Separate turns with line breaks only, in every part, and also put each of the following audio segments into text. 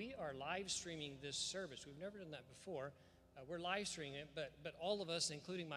we are live streaming this service. We've never done that before. We're live streaming it, but all of us, including my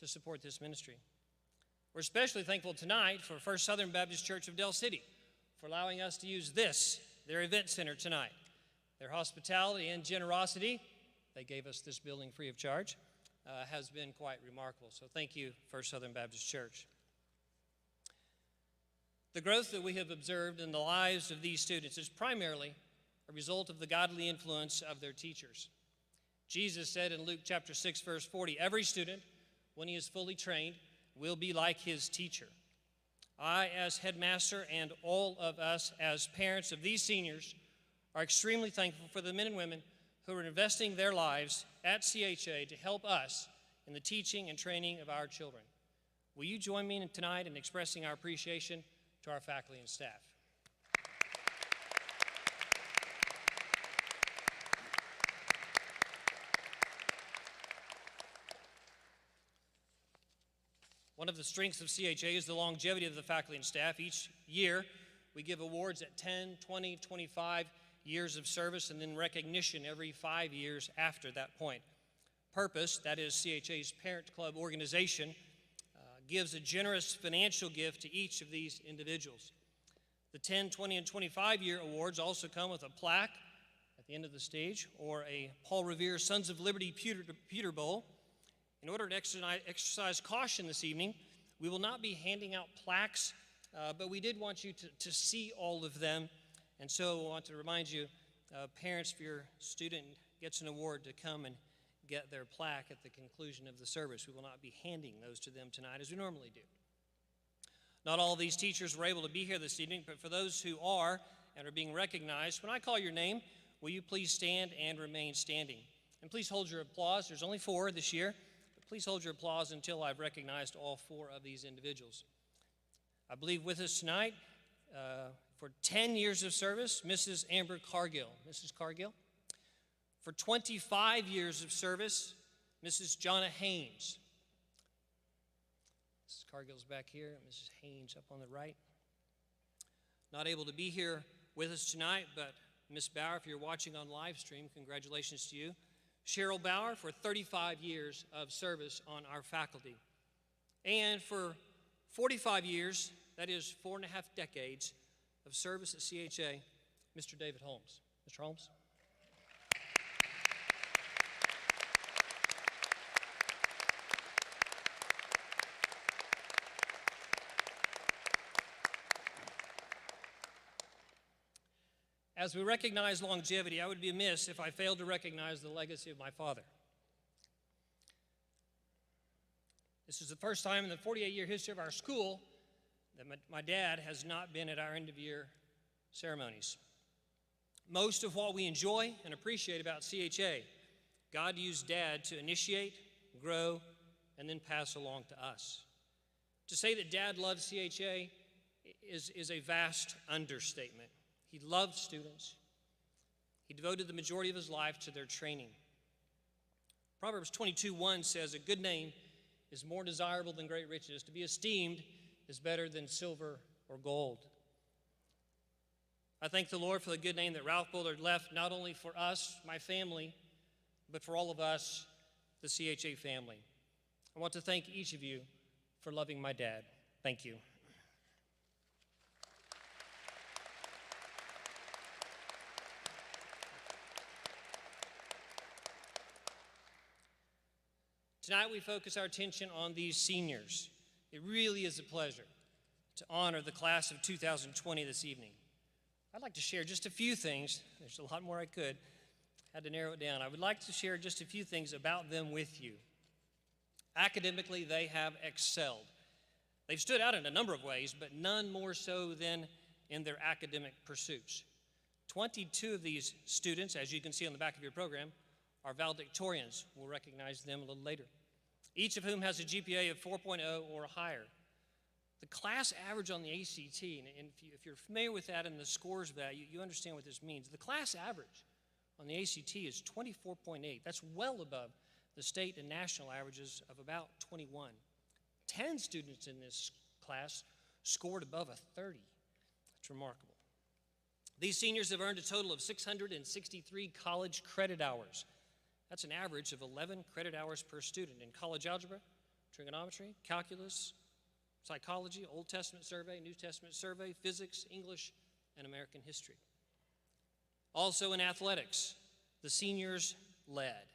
to support this ministry. We're especially thankful tonight for First Southern Baptist Church of Del City for allowing us to use their event center tonight. Their hospitality and generosity, they gave us this building free of charge, has been quite remarkable. So thank you, First Southern Baptist Church. The growth that we have observed in the lives of these students is primarily a result of the godly influence of their teachers. Jesus said in Luke chapter 6, verse 40, "Every student, when he is fully trained, will be like his teacher." I, as headmaster, and all of us as parents of these seniors, are extremely thankful for the men and women who are investing their lives at CHA to help us in the teaching and training of our children. Will you join me tonight in expressing our appreciation to our faculty and staff? One of the strengths of CHA is the longevity of the faculty and staff. Each year, we give awards at 10, 20, 25 years of service, and then recognition every 5 years after that point. Purpose, that is CHA's parent club organization, gives a generous financial gift to each of these individuals. The 10, 20, and 25-year awards also come with a plaque at the end of the stage or a Paul Revere Sons of Liberty pewter bowl. In order to exercise caution this evening, we will not be handing out plaques, but we did want you to see all of them. And so I want to remind you, parents, if your student gets an award, to come and get their plaque at the conclusion of the service. We will not be handing those to them tonight as we normally do. Not all of these teachers were able to be here this evening, but for those who are and are being recognized, when I call your name, will you please stand and remain standing? And please hold your applause. There's only 4 this year, but please hold your applause until I've recognized all 4 of these individuals. I believe with us tonight, for 10 years of service, Mrs. Amber Cargill. Mrs. Cargill. For 25 years of service, Mrs. Jonna Haynes. Mrs. Cargill's back here, Mrs. Haynes up on the right. Not able to be here with us tonight, but Miss Bauer, if you're watching on live stream, congratulations to you. Cheryl Bauer for 35 years of service on our faculty. And for 45 years, that is 4.5 decades of service at CHA, Mr. David Holmes. Mr. Holmes. As we recognize longevity, I would be amiss if I failed to recognize the legacy of my father. This is the first time in the 48-year history of our school that my dad has not been at our end-of-year ceremonies. Most of what we enjoy and appreciate about CHA, God used Dad to initiate, grow, and then pass along to us. To say that Dad loved CHA is a vast understatement. He loved students. He devoted the majority of his life to their training. Proverbs 22:1 says, "A good name is more desirable than great riches. To be esteemed is better than silver or gold." I thank the Lord for the good name that Ralph Bullard left, not only for us, my family, but for all of us, the CHA family. I want to thank each of you for loving my dad. Thank you. Tonight we focus our attention on these seniors. It really is a pleasure to honor the class of 2020 this evening. I'd like to share just a few things. There's a lot more I could. Had to narrow it down. I would like to share just a few things about them with you. Academically, they have excelled. They've stood out in a number of ways, but none more so than in their academic pursuits. 22 of these students, as you can see on the back of your program, are valedictorians. We'll recognize them a little later. Each of whom has a GPA of 4.0 or higher. The class average on the ACT, and if you're familiar with that and the scores of that, you understand what this means. The class average on the ACT is 24.8. That's well above the state and national averages of about 21. 10 students in this class scored above a 30. That's remarkable. These seniors have earned a total of 663 college credit hours. That's an average of 11 credit hours per student in college algebra, trigonometry, calculus, psychology, Old Testament survey, New Testament survey, physics, English, and American history. Also in athletics, the seniors led.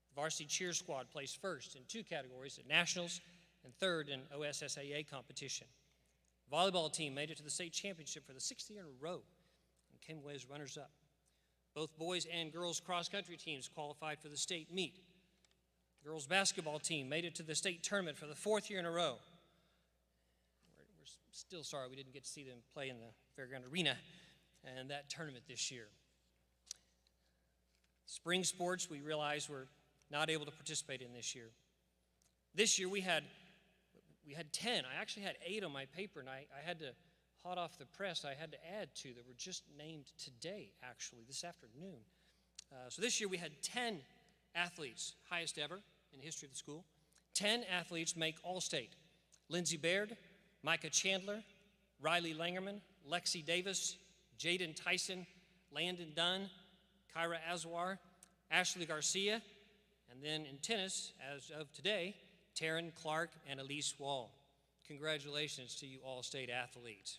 The varsity cheer squad placed first in 2 categories at nationals and third in OSSAA competition. The volleyball team made it to the state championship for the 6th year in a row and came away as runners-up. Both boys and girls cross-country teams qualified for the state meet. The girls basketball team made it to the state tournament for the 4th year in a row. We're still sorry we didn't get to see them play in the Fairground Arena and that tournament this year. Spring sports, we realized we're not able to participate in this year. This year we had 10. I actually had 8 on my paper, and I had to, hot off the press, I had to add 2 that were just named today, actually, this afternoon. So this year we had 10 athletes, highest ever in the history of the school. 10 athletes make All-State. Lindsey Baird, Micah Chandler, Riley Langerman, Lexi Davis, Jaden Tyson, Landon Dunn, Kyra Azwar, Ashley Garcia, and then in tennis, as of today, Taryn Clark and Elise Wall. Congratulations to you All-State athletes.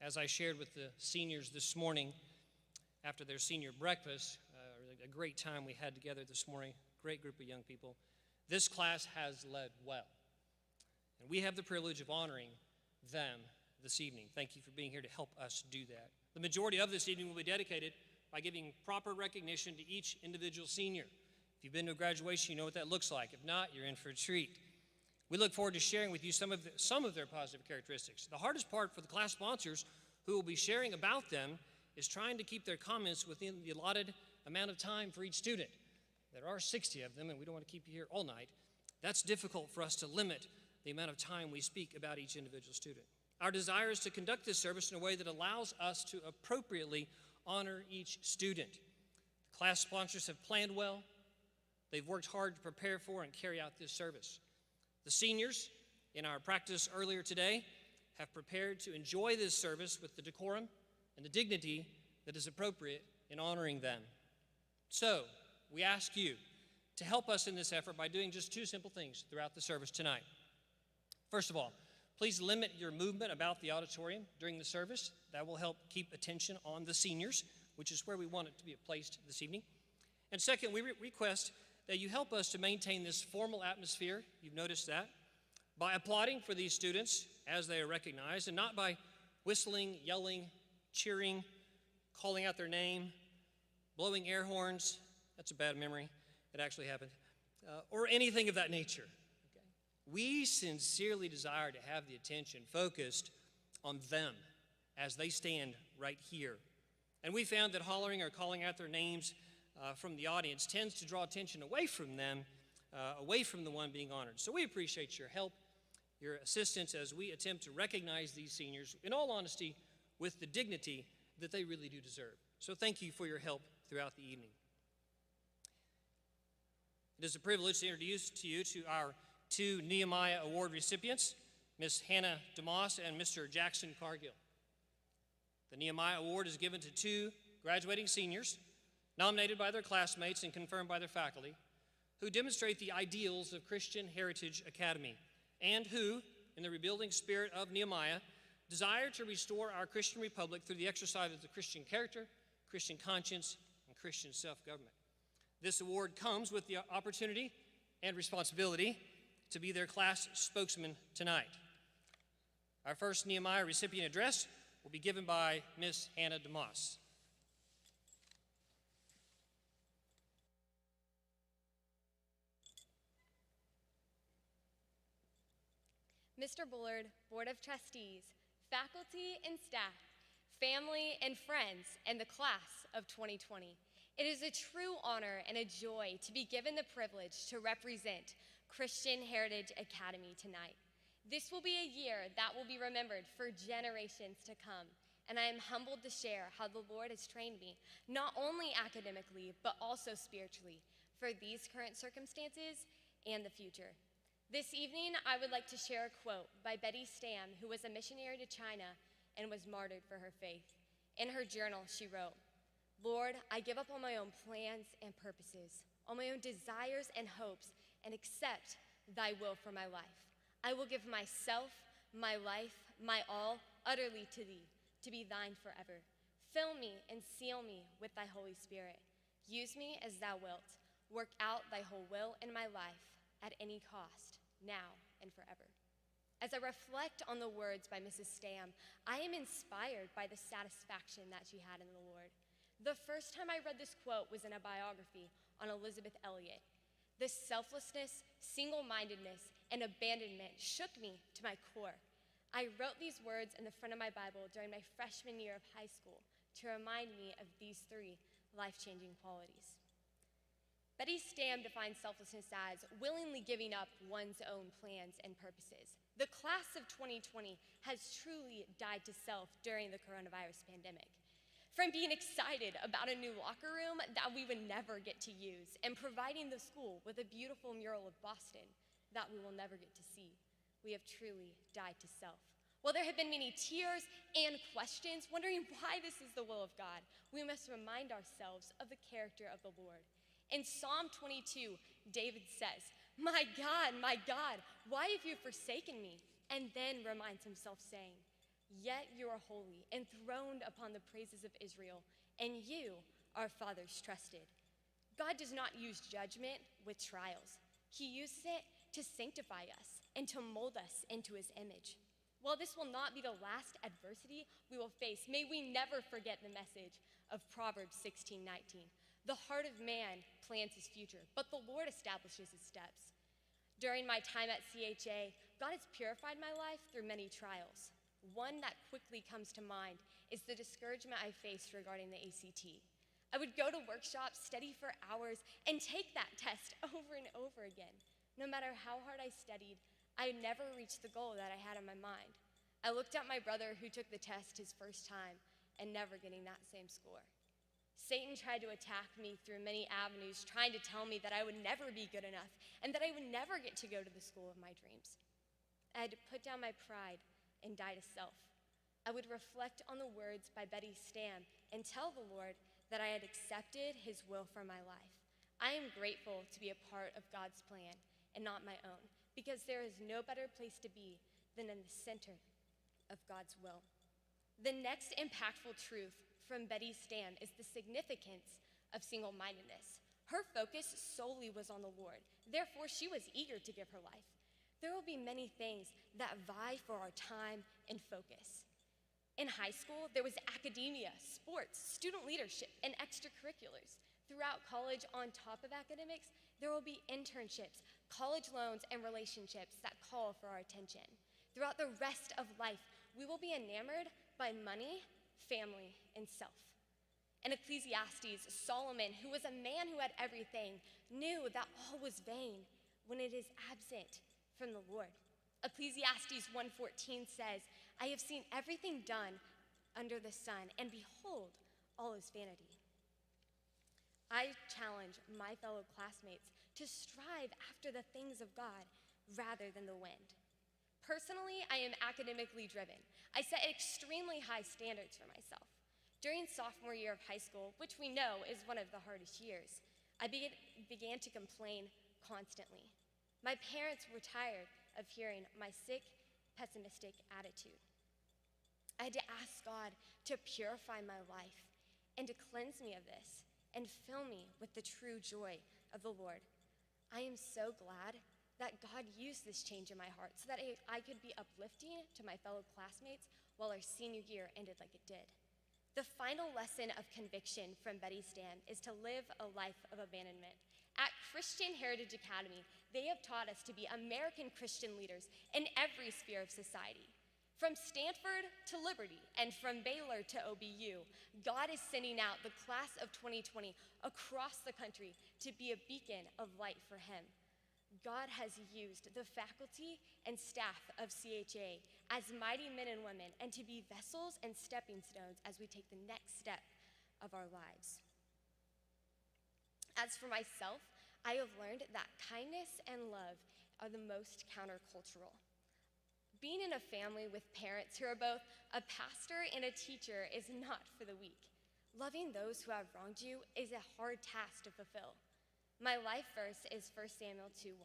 As I shared with the seniors this morning after their senior breakfast, a great time we had together this morning, great group of young people, this class has led well. And we have the privilege of honoring them this evening. Thank you for being here to help us do that. The majority of this evening will be dedicated by giving proper recognition to each individual senior. If you've been to a graduation, you know what that looks like. If not, you're in for a treat. We look forward to sharing with you some of their positive characteristics. The hardest part for the class sponsors who will be sharing about them is trying to keep their comments within the allotted amount of time for each student. There are 60 of them, and we don't want to keep you here all night. That's difficult for us to limit the amount of time we speak about each individual student. Our desire is to conduct this service in a way that allows us to appropriately honor each student. The class sponsors have planned well. They've worked hard to prepare for and carry out this service. The seniors, in our practice earlier today, have prepared to enjoy this service with the decorum and the dignity that is appropriate in honoring them. So, we ask you to help us in this effort by doing just two simple things throughout the service tonight. First of all, please limit your movement about the auditorium during the service. That will help keep attention on the seniors, which is where we want it to be placed this evening. And second, we request that you help us to maintain this formal atmosphere, you've noticed that, by applauding for these students as they are recognized, and not by whistling, yelling, cheering, calling out their name, blowing air horns. That's a bad memory. It actually happened. Or anything of that nature. Okay? We sincerely desire to have the attention focused on them as they stand right here. And we found that hollering or calling out their names from the audience tends to draw attention away from them, away from the one being honored. So we appreciate your help, your assistance as we attempt to recognize these seniors, in all honesty, with the dignity that they really do deserve. So thank you for your help throughout the evening. It is a privilege to introduce to you to our two Nehemiah Award recipients, Ms. Hannah DeMoss and Mr. Jackson Cargill. The Nehemiah Award is given to two graduating seniors, nominated by their classmates and confirmed by their faculty, who demonstrate the ideals of Christian Heritage Academy, and who, in the rebuilding spirit of Nehemiah, desire to restore our Christian republic through the exercise of the Christian character, Christian conscience, and Christian self-government. This award comes with the opportunity and responsibility to be their class spokesman tonight. Our first Nehemiah recipient address will be given by Ms. Hannah DeMoss.
Mr. Bullard, Board of Trustees, faculty and staff, family and friends, and the class of 2020. It is a true honor and a joy to be given the privilege to represent Christian Heritage Academy tonight. This will be a year that will be remembered for generations to come, and I am humbled to share how the Lord has trained me, not only academically, but also spiritually, for these current circumstances and the future. This evening, I would like to share a quote by Betty Stam, who was a missionary to China and was martyred for her faith. In her journal, she wrote, "Lord, I give up on my own plans and purposes, on my own desires and hopes, and accept thy will for my life. I will give myself, my life, my all, utterly to thee, to be thine forever. Fill me and seal me with thy Holy Spirit. Use me as thou wilt. Work out thy whole will in my life at any cost, now and forever." As I reflect on the words by Mrs. Stam, I am inspired by the satisfaction that she had in the Lord. The first time I read this quote was in a biography on Elizabeth Elliot. The selflessness, single-mindedness, and abandonment shook me to my core. I wrote these words in the front of my Bible during my freshman year of high school to remind me of these three life-changing qualities. Betty Stam defines selflessness as willingly giving up one's own plans and purposes. The class of 2020 has truly died to self during the coronavirus pandemic. From being excited about a new locker room that we would never get to use, and providing the school with a beautiful mural of Boston that we will never get to see, we have truly died to self. While there have been many tears and questions, wondering why this is the will of God, we must remind ourselves of the character of the Lord. In Psalm 22, David says, my God, why have you forsaken me?" And then reminds himself saying, "Yet you are holy, enthroned upon the praises of Israel, and you, our fathers, trusted." God does not use judgment with trials. He uses it to sanctify us and to mold us into his image. While this will not be the last adversity we will face, may we never forget the message of Proverbs 16:19. The heart of man plans his future, but the Lord establishes his steps. During my time at CHA, God has purified my life through many trials. One that quickly comes to mind is the discouragement I faced regarding the ACT. I would go to workshops, study for hours, and take that test over and over again. No matter how hard I studied, I never reached the goal that I had in my mind. I looked at my brother who took the test his first time and never getting that same score. Satan tried to attack me through many avenues, trying to tell me that I would never be good enough and that I would never get to go to the school of my dreams. I had to put down my pride and die to self. I would reflect on the words by Betty Stam and tell the Lord that I had accepted his will for my life. I am grateful to be a part of God's plan and not my own, because there is no better place to be than in the center of God's will. The next impactful truth from Betty Stam is the significance of single-mindedness. Her focus solely was on the Lord. Therefore, she was eager to give her life. There will be many things that vie for our time and focus. In high school, there was academia, sports, student leadership, and extracurriculars. Throughout college, on top of academics, there will be internships, college loans, and relationships that call for our attention. Throughout the rest of life, we will be enamored by money, family, and self. In Ecclesiastes, Solomon, who was a man who had everything, knew that all was vain when it is absent from the Lord. Ecclesiastes 1:14 says, I have seen everything done under the sun, and behold, all is vanity. I challenge my fellow classmates to strive after the things of God rather than the wind. Personally, I am academically driven. I set extremely high standards for myself. During sophomore year of high school, which we know is one of the hardest years, I began to complain constantly. My parents were tired of hearing my sick, pessimistic attitude. I had to ask God to purify my life and to cleanse me of this and fill me with the true joy of the Lord. I am so glad that God used this change in my heart so that I could be uplifting to my fellow classmates while our senior year ended like it did. The final lesson of conviction from Betty Stam is to live a life of abandonment. At Christian Heritage Academy, they have taught us to be American Christian leaders in every sphere of society. From Stanford to Liberty and from Baylor to OBU, God is sending out the class of 2020 across the country to be a beacon of light for Him. God has used the faculty and staff of CHA as mighty men and women and to be vessels and stepping stones as we take the next step of our lives. As for myself, I have learned that kindness and love are the most countercultural. Being in a family with parents who are both a pastor and a teacher is not for the weak. Loving those who have wronged you is a hard task to fulfill. My life verse is 1 Samuel 2:1.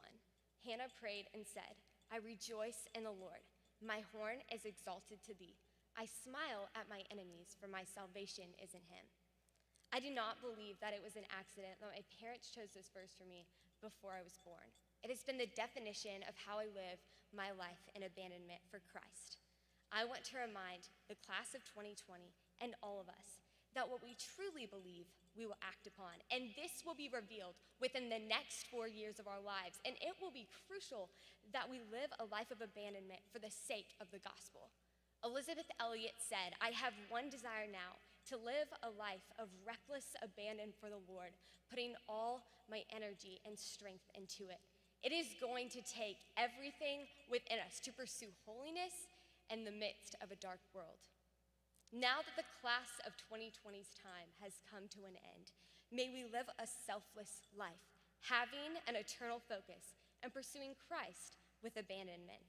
Hannah prayed and said, I rejoice in the Lord. My horn is exalted to thee. I smile at my enemies, for my salvation is in him. I do not believe that it was an accident that my parents chose this verse for me before I was born. It has been the definition of how I live my life in abandonment for Christ. I want to remind the class of 2020 and all of us that what we truly believe, we will act upon. And this will be revealed within the next 4 years of our lives. And it will be crucial that we live a life of abandonment for the sake of the gospel. Elizabeth Elliot said, I have one desire now, to live a life of reckless abandon for the Lord, putting all my energy and strength into it. It is going to take everything within us to pursue holiness in the midst of a dark world. Now that the class of 2020's time has come to an end, may we live a selfless life, having an eternal focus and pursuing Christ with abandonment.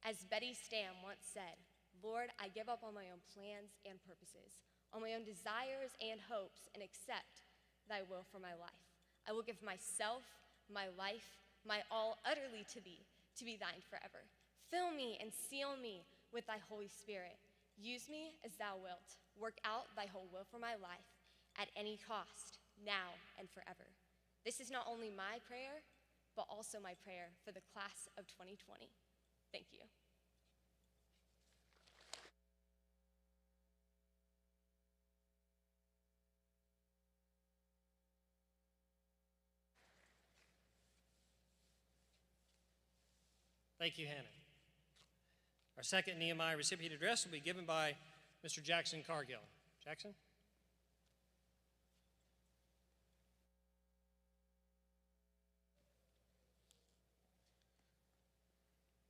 As Betty Stam once said, Lord, I give up on my own plans and purposes, on my own desires and hopes, and accept thy will for my life. I will give myself, my life, my all utterly to thee, to be thine forever. Fill me and seal me with thy Holy Spirit. Use me as thou wilt. Work out thy whole will for my life at any cost, now and forever. This is not only my prayer, but also my prayer for the class of 2020. Thank you.
Thank you, Hannah. Our second Nehemiah recipient address will be given by Mr. Jackson Cargill. Jackson?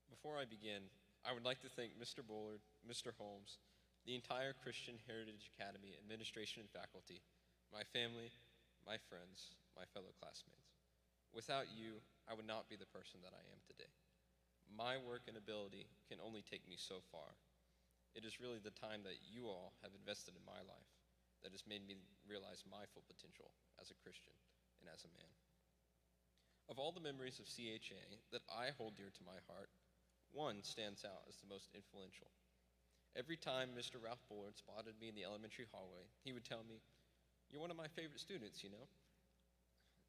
Before I begin, I would like to thank Mr. Bullard, Mr. Holmes, the entire Christian Heritage Academy administration and faculty, my family, my friends, my fellow classmates. Without you, I would not be the person that I am today. My work and ability can only take me so far. It is really the time that you all have invested in my life that has made me realize my full potential as a Christian and as a man. Of all the memories of CHA that I hold dear to my heart, one stands out as the most influential. Every time Mr. Ralph Bullard spotted me in the elementary hallway, he would tell me, "You're one of my favorite students, you know?"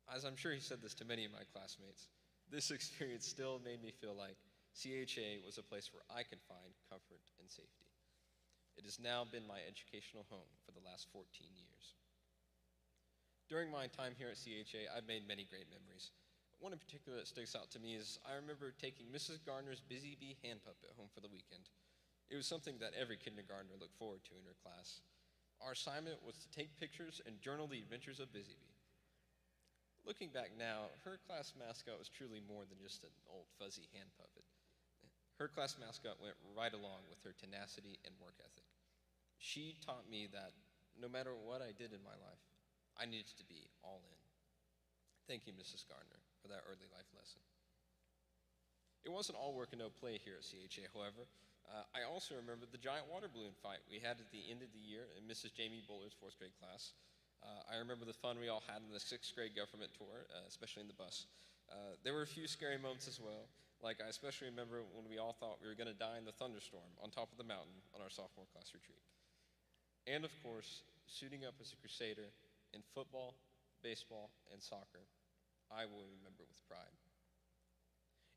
As I'm sure he said this to many of my classmates, this experience still made me feel like CHA was a place where I could find comfort and safety. It has now been my educational home for the last 14 years. During my time here at CHA, I've made many great memories. One in particular that sticks out to me is I remember taking Mrs. Gardner's Busy Bee hand puppet home for the weekend. It was something that every kindergartner looked forward to in her class. Our assignment was to take pictures and journal the adventures of Busy Bee. Looking back now, her class mascot was truly more than just an old fuzzy hand puppet. Her class mascot went right along with her tenacity and work ethic. She taught me that no matter what I did in my life, I needed to be all in. Thank you, Mrs. Gardner, for that early life lesson. It wasn't all work and no play here at CHA, however. I also remember the giant water balloon fight we had at the end of the year in Mrs. Jamie Bullard's 4th grade class. I remember the fun we all had on the 6th grade government tour, especially in the bus. There were a few scary moments as well. Like, I especially remember when we all thought we were going to die in the thunderstorm on top of the mountain on our sophomore class retreat. And of course, suiting up as a crusader in football, baseball, and soccer, I will remember with pride.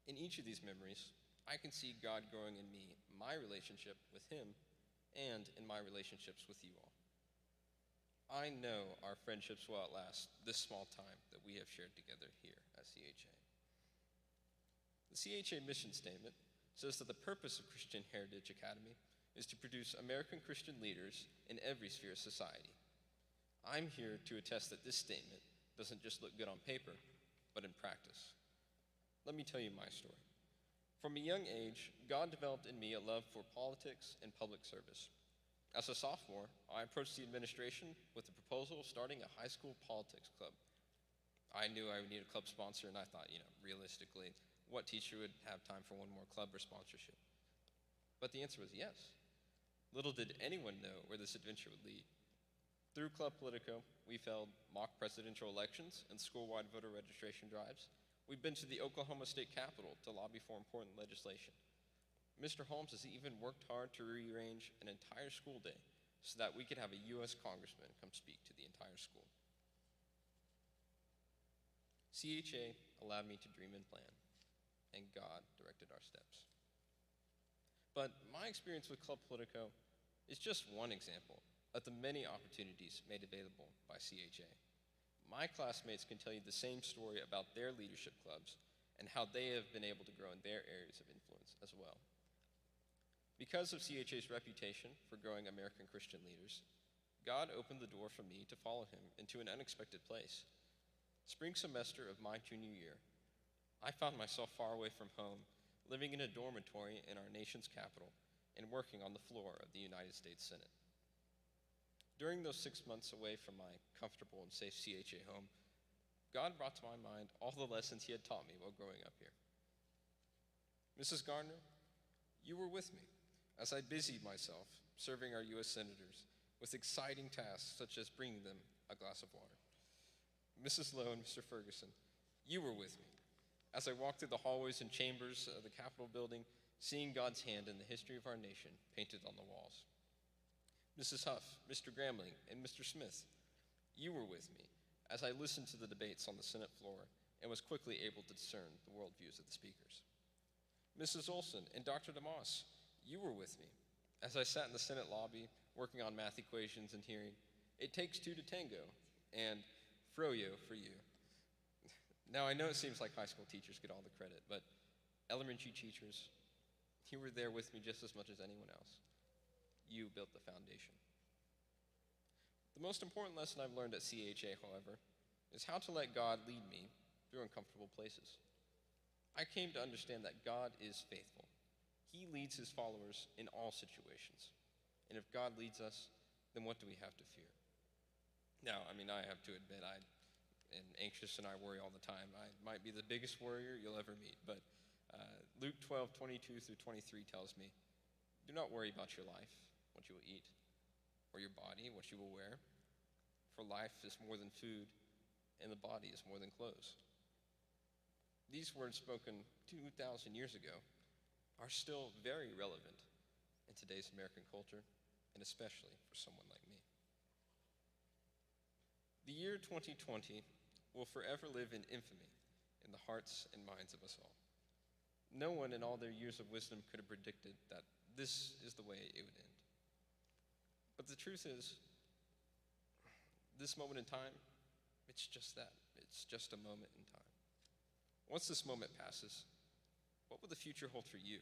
In each of these memories, I can see God growing in me, my relationship with Him, and in my relationships with you all. I know our friendships will outlast this small time that we have shared together here at CHA. The CHA mission statement says that the purpose of Christian Heritage Academy is to produce American Christian leaders in every sphere of society. I'm here to attest that this statement doesn't just look good on paper, but in practice. Let me tell you my story. From a young age, God developed in me a love for politics and public service. As a sophomore, I approached the administration with the proposal of starting a high school politics club. I knew I would need a club sponsor, and I thought, realistically, what teacher would have time for one more club or sponsorship? But the answer was yes. Little did anyone know where this adventure would lead. Through Club Politico, we've held mock presidential elections and school-wide voter registration drives. We've been to the Oklahoma State Capitol to lobby for important legislation. Mr. Holmes has even worked hard to rearrange an entire school day so that we could have a U.S. congressman come speak to the entire school. CHA allowed me to dream and plan, and God directed our steps. But my experience with Club Politico is just one example of the many opportunities made available by CHA. My classmates can tell you the same story about their leadership clubs and how they have been able to grow in their areas of influence as well. Because of CHA's reputation for growing American Christian leaders, God opened the door for me to follow Him into an unexpected place. Spring semester of my junior year, I found myself far away from home, living in a dormitory in our nation's capital and working on the floor of the United States Senate. During those 6 months away from my comfortable and safe CHA home, God brought to my mind all the lessons He had taught me while growing up here. Mrs. Gardner, you were with me as I busied myself serving our U.S. senators with exciting tasks such as bringing them a glass of water. Mrs. Lowe and Mr. Ferguson, you were with me as I walked through the hallways and chambers of the Capitol building, seeing God's hand in the history of our nation painted on the walls. Mrs. Huff, Mr. Gramling, and Mr. Smith, you were with me as I listened to the debates on the Senate floor and was quickly able to discern the worldviews of the speakers. Mrs. Olson and Dr. DeMoss, you were with me as I sat in the Senate lobby working on math equations and hearing, "It takes two to tango," and "Froyo for you." Now, I know it seems like high school teachers get all the credit, but elementary teachers, you were there with me just as much as anyone else. You built the foundation. The most important lesson I've learned at CHA, however, is how to let God lead me through uncomfortable places. I came to understand that God is faithful. He leads his followers in all situations. And if God leads us, then what do we have to fear? Now, I have to admit, I am anxious and I worry all the time. I might be the biggest worrier you'll ever meet, but Luke 12:22 through 23 tells me, do not worry about your life, what you will eat, or your body, what you will wear. For life is more than food, and the body is more than clothes. These words spoken 2,000 years ago are still very relevant in today's American culture, and especially for someone like me. The year 2020 will forever live in infamy in the hearts and minds of us all. No one in all their years of wisdom could have predicted that this is the way it would end. But the truth is, this moment in time, it's just that. It's just a moment in time. Once this moment passes, what will the future hold for you?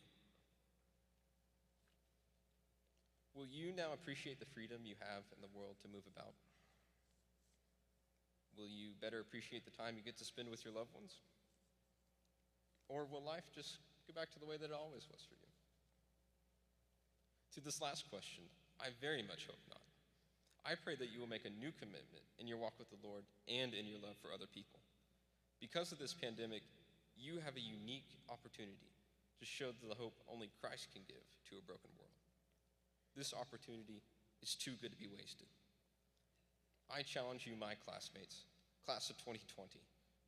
Will you now appreciate the freedom you have in the world to move about? Will you better appreciate the time you get to spend with your loved ones? Or will life just go back to the way that it always was for you? To this last question, I very much hope not. I pray that you will make a new commitment in your walk with the Lord and in your love for other people. Because of this pandemic, you have a unique opportunity to show the hope only Christ can give to a broken world. This opportunity is too good to be wasted. I challenge you, my classmates, class of 2020,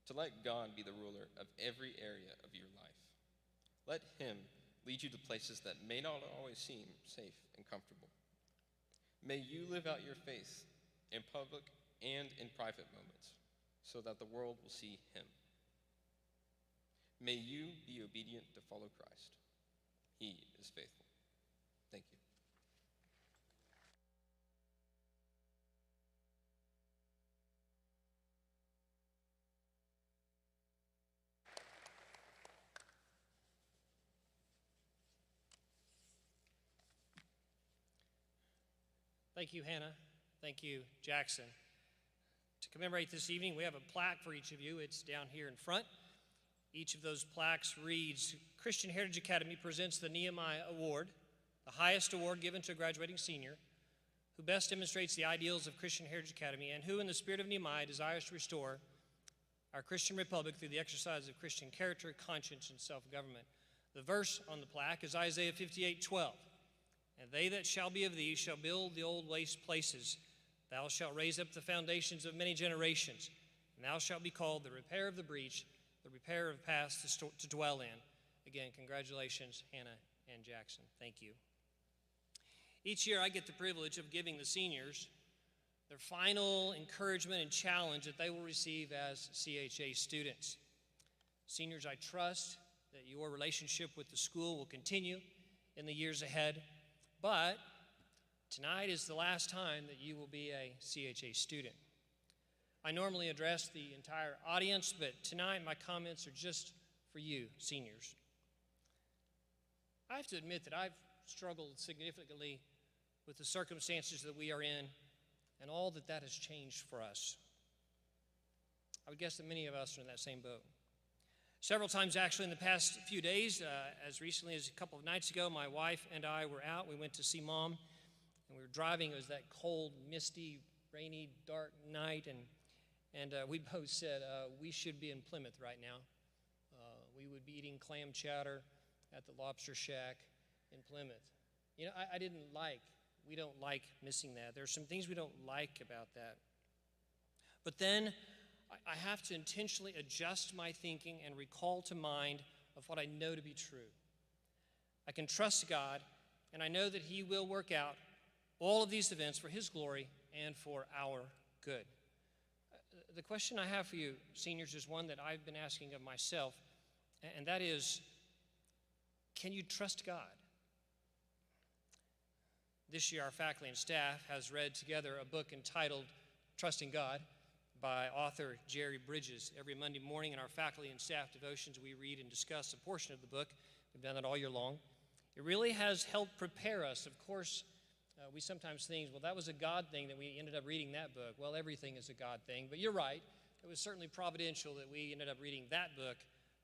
to let God be the ruler of every area of your life. Let him lead you to places that may not always seem safe and comfortable. May you live out your faith in public and in private moments so that the world will see him. May you be obedient to follow Christ. He is faithful. Thank you.
Thank you, Hannah. Thank you, Jackson. To commemorate this evening, we have a plaque for each of you. It's down here in front. Each of those plaques reads, Christian Heritage Academy presents the Nehemiah Award, the highest award given to a graduating senior, who best demonstrates the ideals of Christian Heritage Academy and who, in the spirit of Nehemiah, desires to restore our Christian republic through the exercise of Christian character, conscience, and self-government. The verse on the plaque is Isaiah 58:12. And they that shall be of thee shall build the old waste places. Thou shalt raise up the foundations of many generations. And thou shalt be called the repairer of the breach, the repairer of paths to dwell in. Again, congratulations, Hannah and Jackson. Thank you. Each year I get the privilege of giving the seniors their final encouragement and challenge that they will receive as CHA students. Seniors, I trust that your relationship with the school will continue in the years ahead. But tonight is the last time that you will be a CHA student. I normally address the entire audience, but tonight my comments are just for you, seniors. I have to admit that I've struggled significantly with the circumstances that we are in and all that has changed for us. I would guess that many of us are in that same boat. Several times, actually, in the past few days, as recently as a couple of nights ago, my wife and I were out. We went to see Mom, and we were driving. It was that cold, misty, rainy, dark night, and we both said we should be in Plymouth right now. We would be eating clam chowder at the Lobster Shack in Plymouth. You know, we don't like missing that. There are some things we don't like about that. But then I have to intentionally adjust my thinking and recall to mind of what I know to be true. I can trust God, and I know that he will work out all of these events for his glory and for our good. The question I have for you, seniors, is one that I've been asking of myself, and that is, can you trust God? This year, our faculty and staff has read together a book entitled Trusting God. by author Jerry Bridges. Every Monday morning in our faculty and staff devotions, we read and discuss a portion of the book. We've done that all year long. It really has helped prepare us. Of course, we sometimes think, well, that was a God thing that we ended up reading that book. Well, everything is a God thing, but you're right. It was certainly providential that we ended up reading that book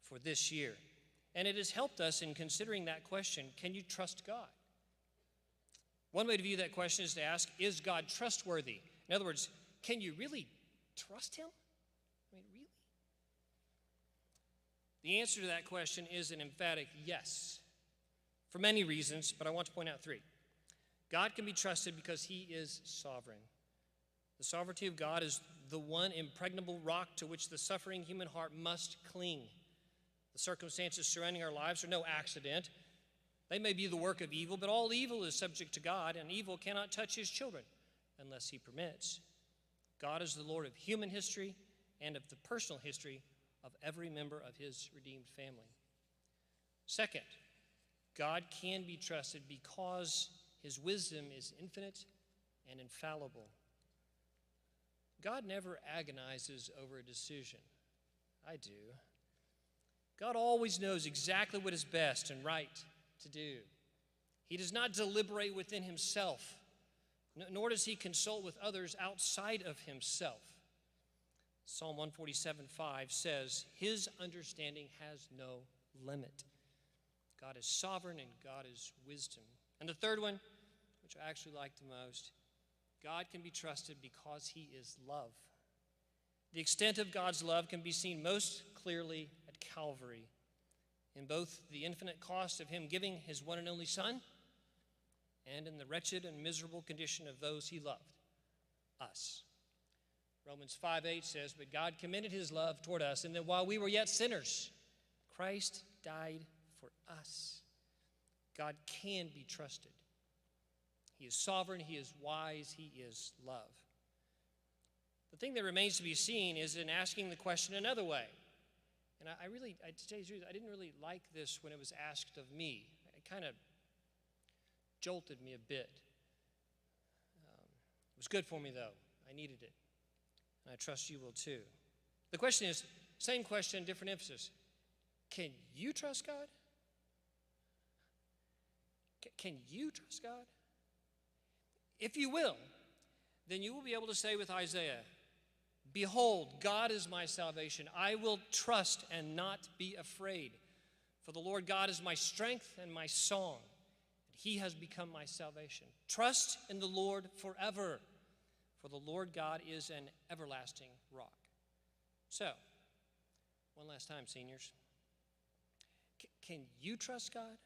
for this year. And it has helped us in considering that question, can you trust God? One way to view that question is to ask, is God trustworthy? In other words, can you really trust him? I mean, really? The answer to that question is an emphatic yes, for many reasons, but I want to point out three. God can be trusted because he is sovereign. The sovereignty of God is the one impregnable rock to which the suffering human heart must cling. The circumstances surrounding our lives are no accident. They may be the work of evil, but all evil is subject to God, and evil cannot touch his children unless he permits. God is the Lord of human history and of the personal history of every member of his redeemed family. Second, God can be trusted because his wisdom is infinite and infallible. God never agonizes over a decision. I do. God always knows exactly what is best and right to do. He does not deliberate within himself, nor does he consult with others outside of himself. Psalm 147:5 says, his understanding has no limit. God is sovereign and God is wisdom. And the third one, which I actually like the most, God can be trusted because he is love. The extent of God's love can be seen most clearly at Calvary, in both the infinite cost of him giving his one and only Son and in the wretched and miserable condition of those he loved, us. Romans 5:8 says, but God commended his love toward us, and that while we were yet sinners, Christ died for us. God can be trusted. He is sovereign, he is wise, he is love. The thing that remains to be seen is in asking the question another way. And to tell you the truth, I didn't really like this when it was asked of me. It kind of jolted me a bit. It was good for me, though. I needed it. And I trust you will, too. The question is, same question, different emphasis. Can you trust God? Can you trust God? If you will, then you will be able to say with Isaiah, behold, God is my salvation. I will trust and not be afraid. For the Lord God is my strength and my song. He has become my salvation. Trust in the Lord forever, for the Lord God is an everlasting rock. So, one last time, seniors. Can you trust God?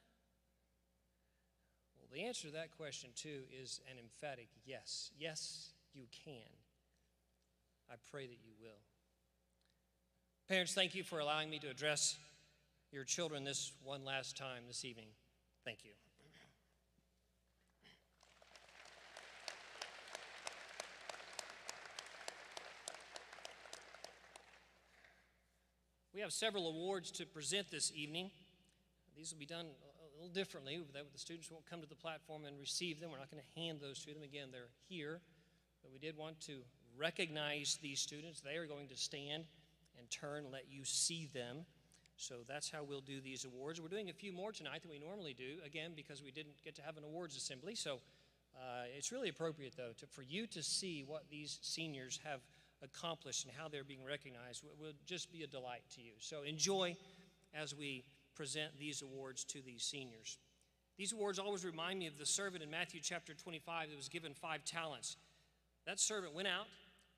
Well, the answer to that question, too, is an emphatic yes. Yes, you can. I pray that you will. Parents, thank you for allowing me to address your children this one last time this evening. Thank you. We have several awards to present this evening. These will be done a little differently. The students won't come to the platform and receive them. We're not going to hand those to them. Again, they're here. But we did want to recognize these students. They are going to stand and turn, let you see them. So that's how we'll do these awards. We're doing a few more tonight than we normally do, again, because we didn't get to have an awards assembly. So it's really appropriate, though, for you to see what these seniors have accomplished and how they're being recognized. It will just be a delight to you. So enjoy as we present these awards to these seniors. These awards always remind me of the servant in Matthew chapter 25 that was given 5 talents. That servant went out,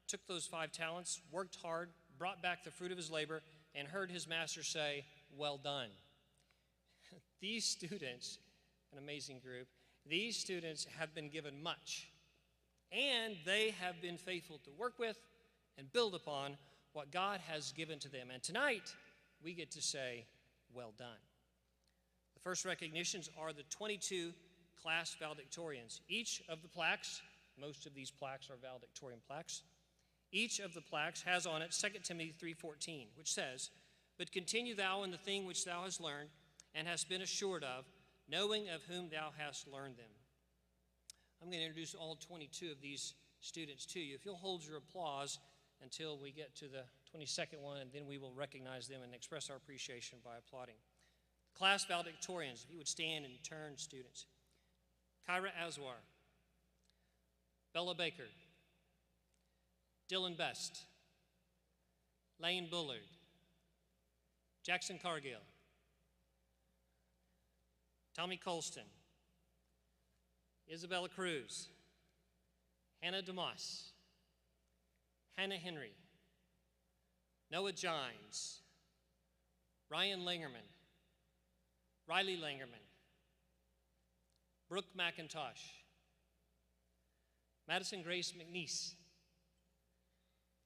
took those 5 talents, worked hard, brought back the fruit of his labor, and heard his master say, well done. These students, an amazing group, these students have been given much, and they have been faithful to work with and build upon what God has given to them. And tonight, we get to say, well done. The first recognitions are the 22 class valedictorians. Each of the plaques, most of these plaques are valedictorian plaques, each of the plaques has on it 2 Timothy 3:14, which says, but continue thou in the thing which thou hast learned and hast been assured of, knowing of whom thou hast learned them. I'm going to introduce all 22 of these students to you. If you'll hold your applause until we get to the 22nd one, and then we will recognize them and express our appreciation by applauding. Class valedictorians, if you would stand and turn, students. Kyra Aswar, Bella Baker, Dylan Best, Lane Bullard, Jackson Cargill, Tommy Colston, Isabella Cruz, Hannah DeMoss, Hannah Henry, Noah Gines, Ryan Langerman, Riley Langerman, Brooke McIntosh, Madison Grace McNeese,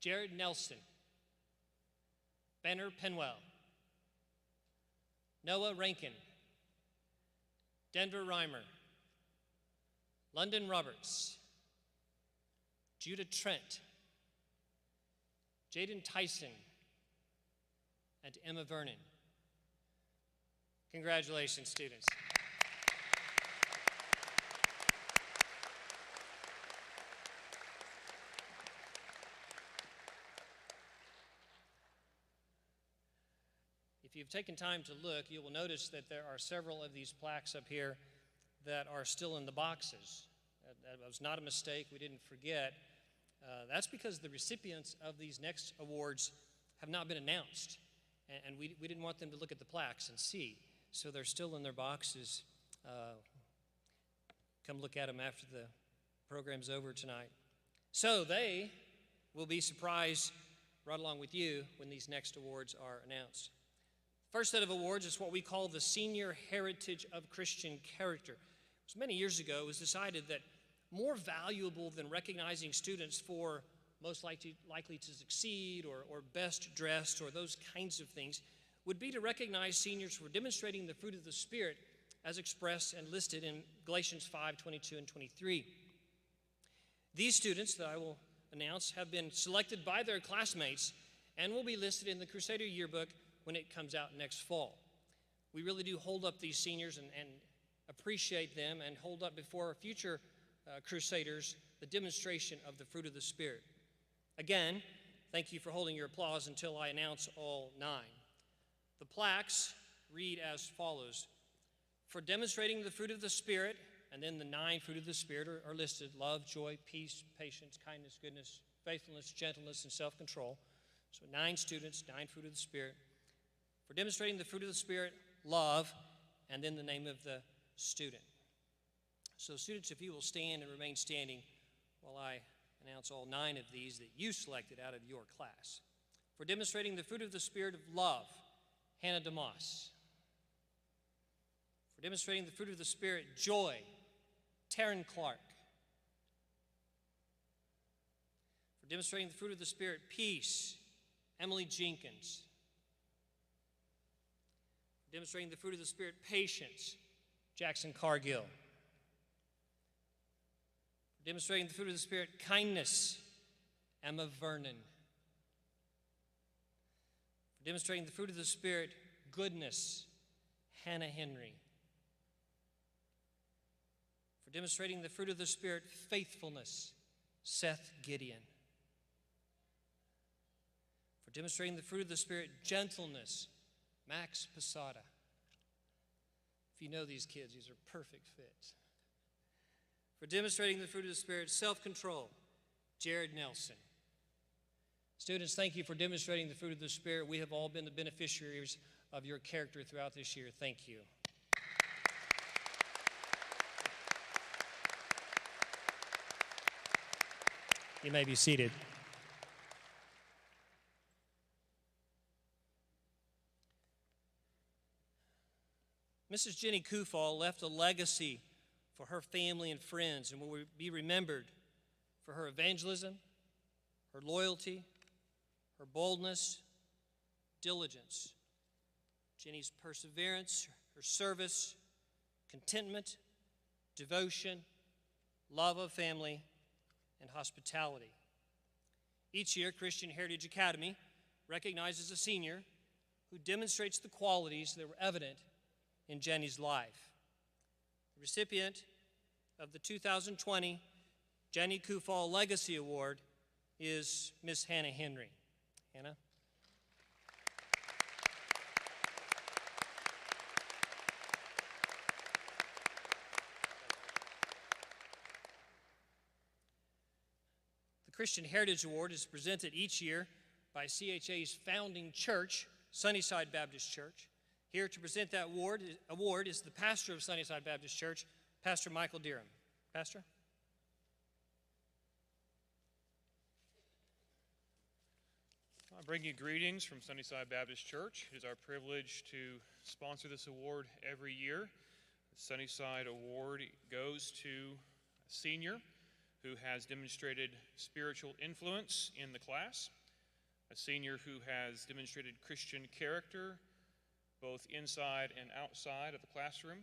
Jared Nelson, Banner Penwell, Noah Rankin, Denver Reimer, London Roberts, Judah Trent, Jaden Tyson, and Emma Vernon. Congratulations, students. If you've taken time to look, you will notice that there are several of these plaques up here that are still in the boxes. That was not a mistake. We didn't forget. That's because the recipients of these next awards have not been announced, and we didn't want them to look at the plaques and see. So they're still in their boxes. Come look at them after the program's over tonight. So they will be surprised right along with you when these next awards are announced. First set of awards is what we call the Senior Heritage of Christian Character. It was many years ago, it was decided that more valuable than recognizing students for most likely to succeed or best dressed or those kinds of things would be to recognize seniors for demonstrating the fruit of the Spirit as expressed and listed in Galatians 5:22 and 23. These students that I will announce have been selected by their classmates and will be listed in the Crusader Yearbook when it comes out next fall. We really do hold up these seniors and appreciate them and hold up before future Crusaders the demonstration of the fruit of the Spirit. Again, thank you for holding your applause until I announce all 9. The plaques read as follows. For demonstrating the fruit of the Spirit, and then the 9 fruit of the Spirit are listed: love, joy, peace, patience, kindness, goodness, faithfulness, gentleness, and self-control. So 9 students, 9 fruit of the Spirit. For demonstrating the fruit of the Spirit, love, and then the name of the student. So students, if you will stand and remain standing while I announce all 9 of these that you selected out of your class. For demonstrating the fruit of the Spirit of love, Hannah DeMoss. For demonstrating the fruit of the Spirit, joy, Taryn Clark. For demonstrating the fruit of the Spirit, peace, Emily Jenkins. For demonstrating the fruit of the Spirit, patience, Jackson Cargill. For demonstrating the fruit of the Spirit, kindness, Emma Vernon. For demonstrating the fruit of the Spirit, goodness, Hannah Henry. For demonstrating the fruit of the Spirit, faithfulness, Seth Gideon. For demonstrating the fruit of the Spirit, gentleness, Max Posada. If you know these kids, these are perfect fits. For demonstrating the fruit of the Spirit, self-control, Jared Nelson. Students, thank you for demonstrating the fruit of the Spirit. We have all been the beneficiaries of your character throughout this year. Thank you. You may be seated. Mrs. Jenny Kufall left a legacy for her family and friends and will be remembered for her evangelism, her loyalty, her boldness, diligence, Jenny's perseverance, her service, contentment, devotion, love of family, and hospitality. Each year, Christian Heritage Academy recognizes a senior who demonstrates the qualities that were evident in Jenny's life. The recipient of the 2020 Jenny Kufall Legacy Award is Miss Hannah Henry. Hannah? The Christian Heritage Award is presented each year by CHA's founding church, Sunnyside Baptist Church. Here to present that award is the pastor of Sunnyside Baptist Church, Pastor Michael Deerham. Pastor?
I bring you greetings from Sunnyside Baptist Church. It is our privilege to sponsor this award every year. The Sunnyside Award goes to a senior who has demonstrated spiritual influence in the class, a senior who has demonstrated Christian character both inside and outside of the classroom,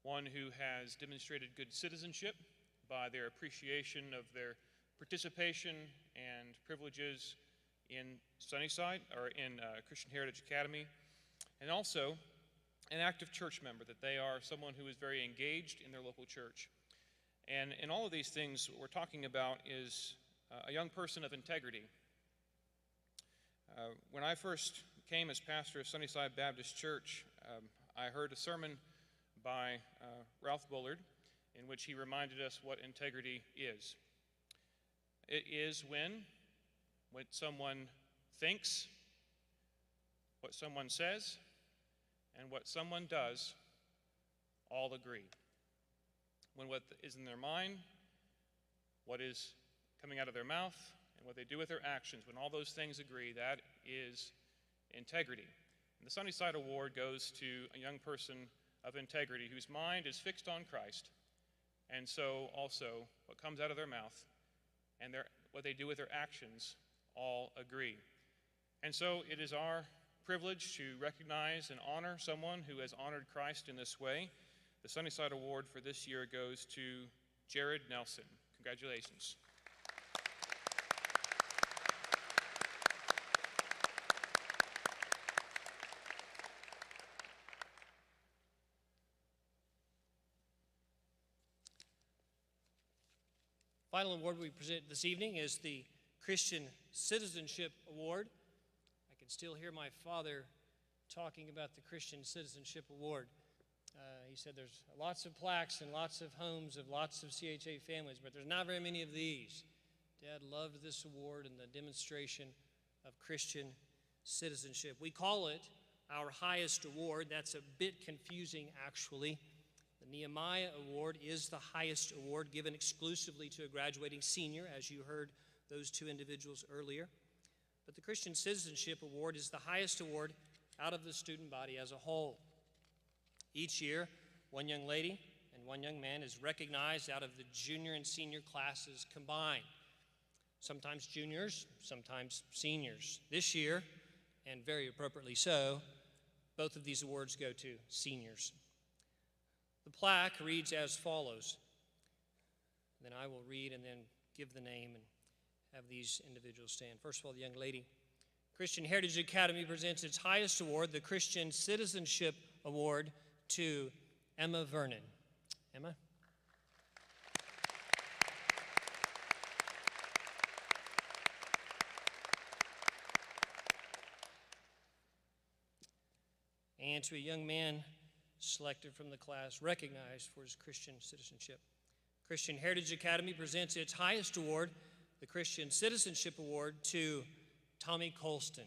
one who has demonstrated good citizenship by their appreciation of their participation and privileges in Sunnyside, or in Christian Heritage Academy, and also an active church member, that they are someone who is very engaged in their local church. And in all of these things, what we're talking about is a young person of integrity. When I first came as pastor of Sunnyside Baptist Church, I heard a sermon by Ralph Bullard in which he reminded us what integrity is. It is when someone thinks, what someone says, and what someone does all agree. When what is in their mind, what is coming out of their mouth, and what they do with their actions, when all those things agree, that is integrity. And the Sunnyside Award goes to a young person of integrity whose mind is fixed on Christ, and so also what comes out of their mouth and what they do with their actions all agree. And so it is our privilege to recognize and honor someone who has honored Christ in this way. The Sunnyside Award for this year goes to Jared Nelson. Congratulations.
Final award we present this evening is the Christian Citizenship Award. I can still hear my father talking about the Christian Citizenship Award. He said there's lots of plaques and lots of homes of lots of CHA families, but there's not very many of these. Dad loved this award and the demonstration of Christian citizenship. We call it our highest award. That's a bit confusing, actually. The Nehemiah Award is the highest award given exclusively to a graduating senior, as you heard those two individuals earlier. But the Christian Citizenship Award is the highest award out of the student body as a whole. Each year, one young lady and one young man is recognized out of the junior and senior classes combined. Sometimes juniors, sometimes seniors. This year, and very appropriately so, both of these awards go to seniors. The plaque reads as follows. Then I will read and then give the name and have these individuals stand. First of all, the young lady. Christian Heritage Academy presents its highest award, the Christian Citizenship Award, to Emma Vernon. Emma? And to a young man selected from the class, recognized for his Christian citizenship. Christian Heritage Academy presents its highest award, the Christian Citizenship Award, to Tommy Colston.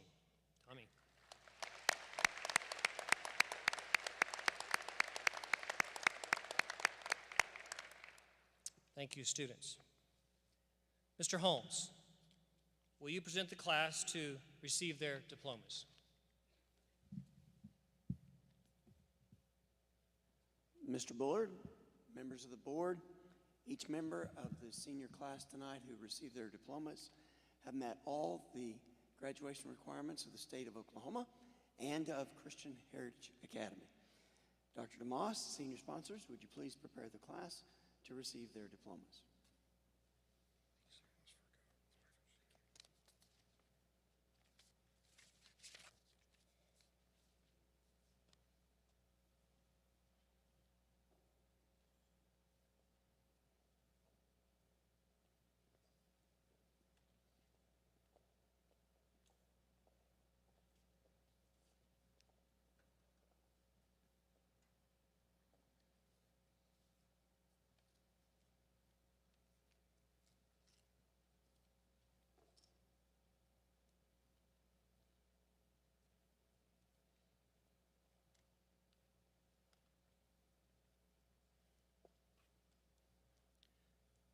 Tommy. Thank you, students. Mr. Holmes, will you present the class to receive their diplomas?
Mr. Bullard, members of the board, each member of the senior class tonight who received their diplomas have met all the graduation requirements of the state of Oklahoma and of Christian Heritage Academy. Dr. DeMoss, senior sponsors, would you please prepare the class to receive their diplomas?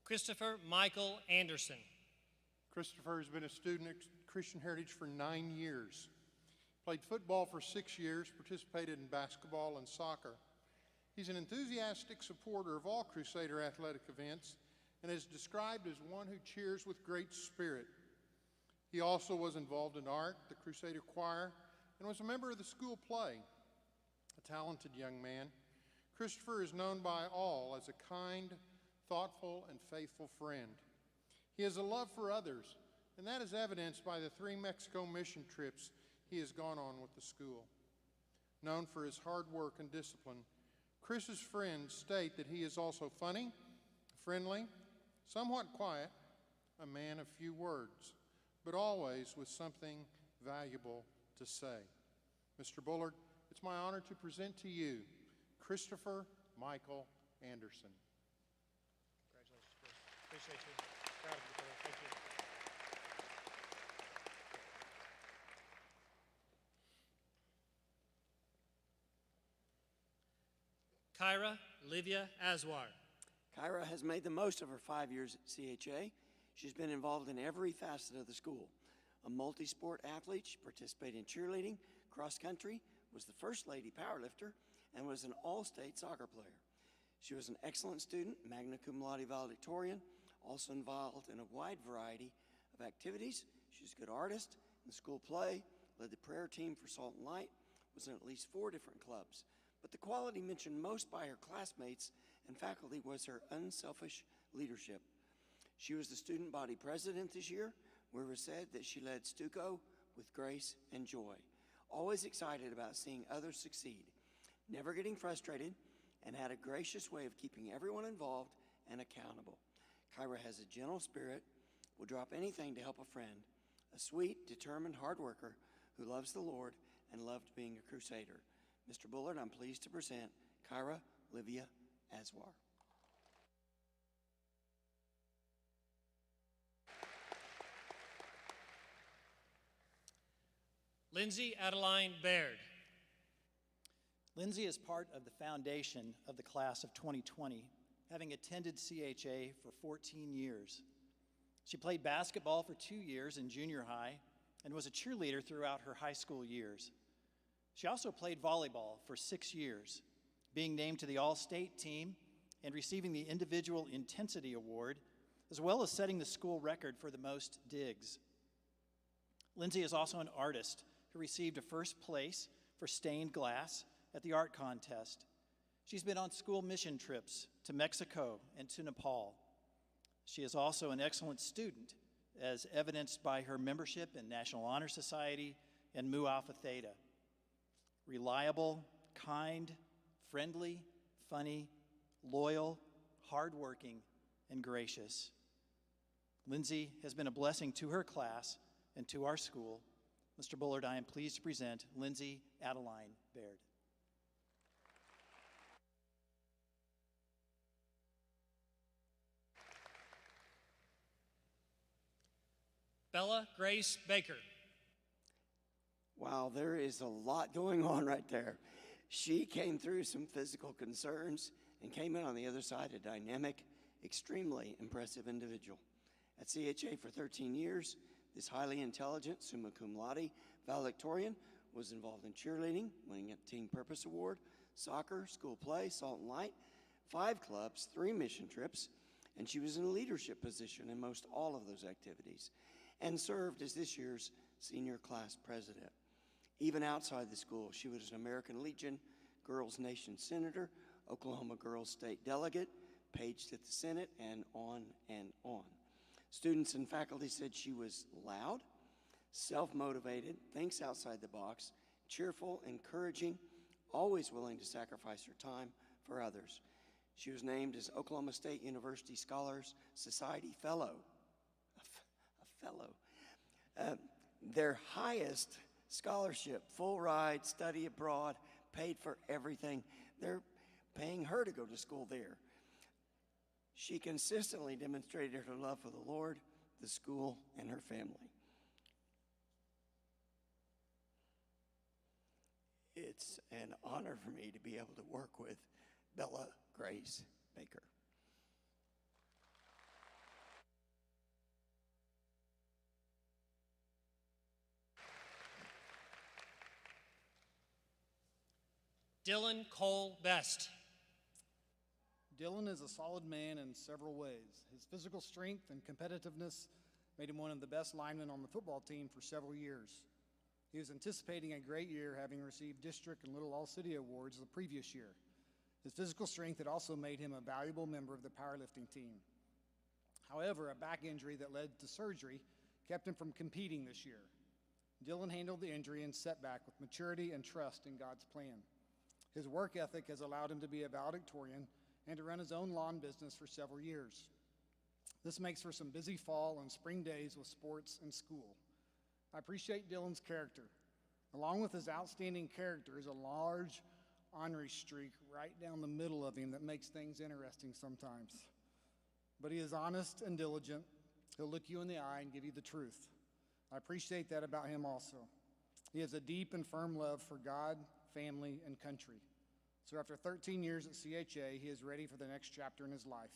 Christopher Michael Anderson.
Christopher has been a student at Christian Heritage for 9 years. Played football for 6 years, participated in basketball and soccer. He's an enthusiastic supporter of all Crusader athletic events and is described as one who cheers with great spirit. He also was involved in art, the Crusader Choir, and was a member of the school play. A talented young man, Christopher is known by all as a kind, thoughtful, and faithful friend. He has a love for others, and that is evidenced by the 3 Mexico mission trips he has gone on with the school. Known for his hard work and discipline, Chris's friends state that he is also funny, friendly, somewhat quiet, a man of few words, but always with something valuable to say. Mr. Bullard, it's my honor to present to you Christopher Michael Anderson.
Congratulations, Chris. Appreciate you. Proud of you, brother. Thank you.
Kyra Livia Aswar.
Kyra has made the most of her 5 years at CHA. She's been involved in every facet of the school. A multi-sport athlete, she participated in cheerleading, cross country, was the first lady powerlifter, and was an all-state soccer player. She was an excellent student, magna cum laude valedictorian, also involved in a wide variety of activities. She's a good artist in the school play, led the prayer team for Salt and Light, was in at least 4 different clubs. But the quality mentioned most by her classmates and faculty was her unselfish leadership. She was the student body president this year, where it was said that she led Stuco with grace and joy, always excited about seeing others succeed, never getting frustrated, and had a gracious way of keeping everyone involved and accountable. Kyra has a gentle spirit, will drop anything to help a friend, a sweet, determined hard worker who loves the Lord and loved being a Crusader. Mr. Bullard, I'm pleased to present Kyra Livia Aswar.
Lindsay Adeline Baird.
Lindsay is part of the foundation of the class of 2020, having attended CHA for 14 years. She played basketball for 2 years in junior high and was a cheerleader throughout her high school years. She also played volleyball for 6 years, being named to the All-State team and receiving the Individual Intensity Award, as well as setting the school record for the most digs. Lindsay is also an artist who received a first place for stained glass at the art contest. She's been on school mission trips to Mexico and to Nepal. She is also an excellent student, as evidenced by her membership in National Honor Society and Mu Alpha Theta. Reliable, kind, friendly, funny, loyal, hardworking, and gracious. Lindsay has been a blessing to her class and to our school. Mr. Bullard, I am pleased to present Lindsay Adeline Baird.
Bella Grace Baker.
Wow, there is a lot going on right there. She came through some physical concerns and came in on the other side a dynamic, extremely impressive individual. At CHA for 13 years, this highly intelligent summa cum laude valedictorian was involved in cheerleading, winning a Team Purpose Award, soccer, school play, Salt and Light, 5 clubs, 3 mission trips, and she was in a leadership position in most all of those activities, and served as this year's senior class president. Even outside the school, she was an American Legion Girls Nation Senator, Oklahoma Girls State Delegate, paged at the Senate, and on and on. Students and faculty said she was loud, self-motivated, thinks outside the box, cheerful, encouraging, always willing to sacrifice her time for others. She was named as Oklahoma State University Scholars Society Fellow, a fellow. Their highest scholarship, full ride, study abroad, paid for everything. They're paying her to go to school there. She consistently demonstrated her love for the Lord, the school, and her family. It's an honor for me to be able to work with Bella Grace Baker.
Dylan Cole Best.
Dylan is a solid man in several ways. His physical strength and competitiveness made him one of the best linemen on the football team for several years. He was anticipating a great year, having received district and Little All-City awards the previous year. His physical strength had also made him a valuable member of the powerlifting team. However, a back injury that led to surgery kept him from competing this year. Dylan handled the injury and setback with maturity and trust in God's plan. His work ethic has allowed him to be a valedictorian and to run his own lawn business for several years. This makes for some busy fall and spring days with sports and school. I appreciate Dylan's character. Along with his outstanding character is a large ornery streak right down the middle of him that makes things interesting sometimes. But he is honest and diligent. He'll look you in the eye and give you the truth. I appreciate that about him also. He has a deep and firm love for God, family, and country. So after 13 years at CHA, he is ready for the next chapter in his life.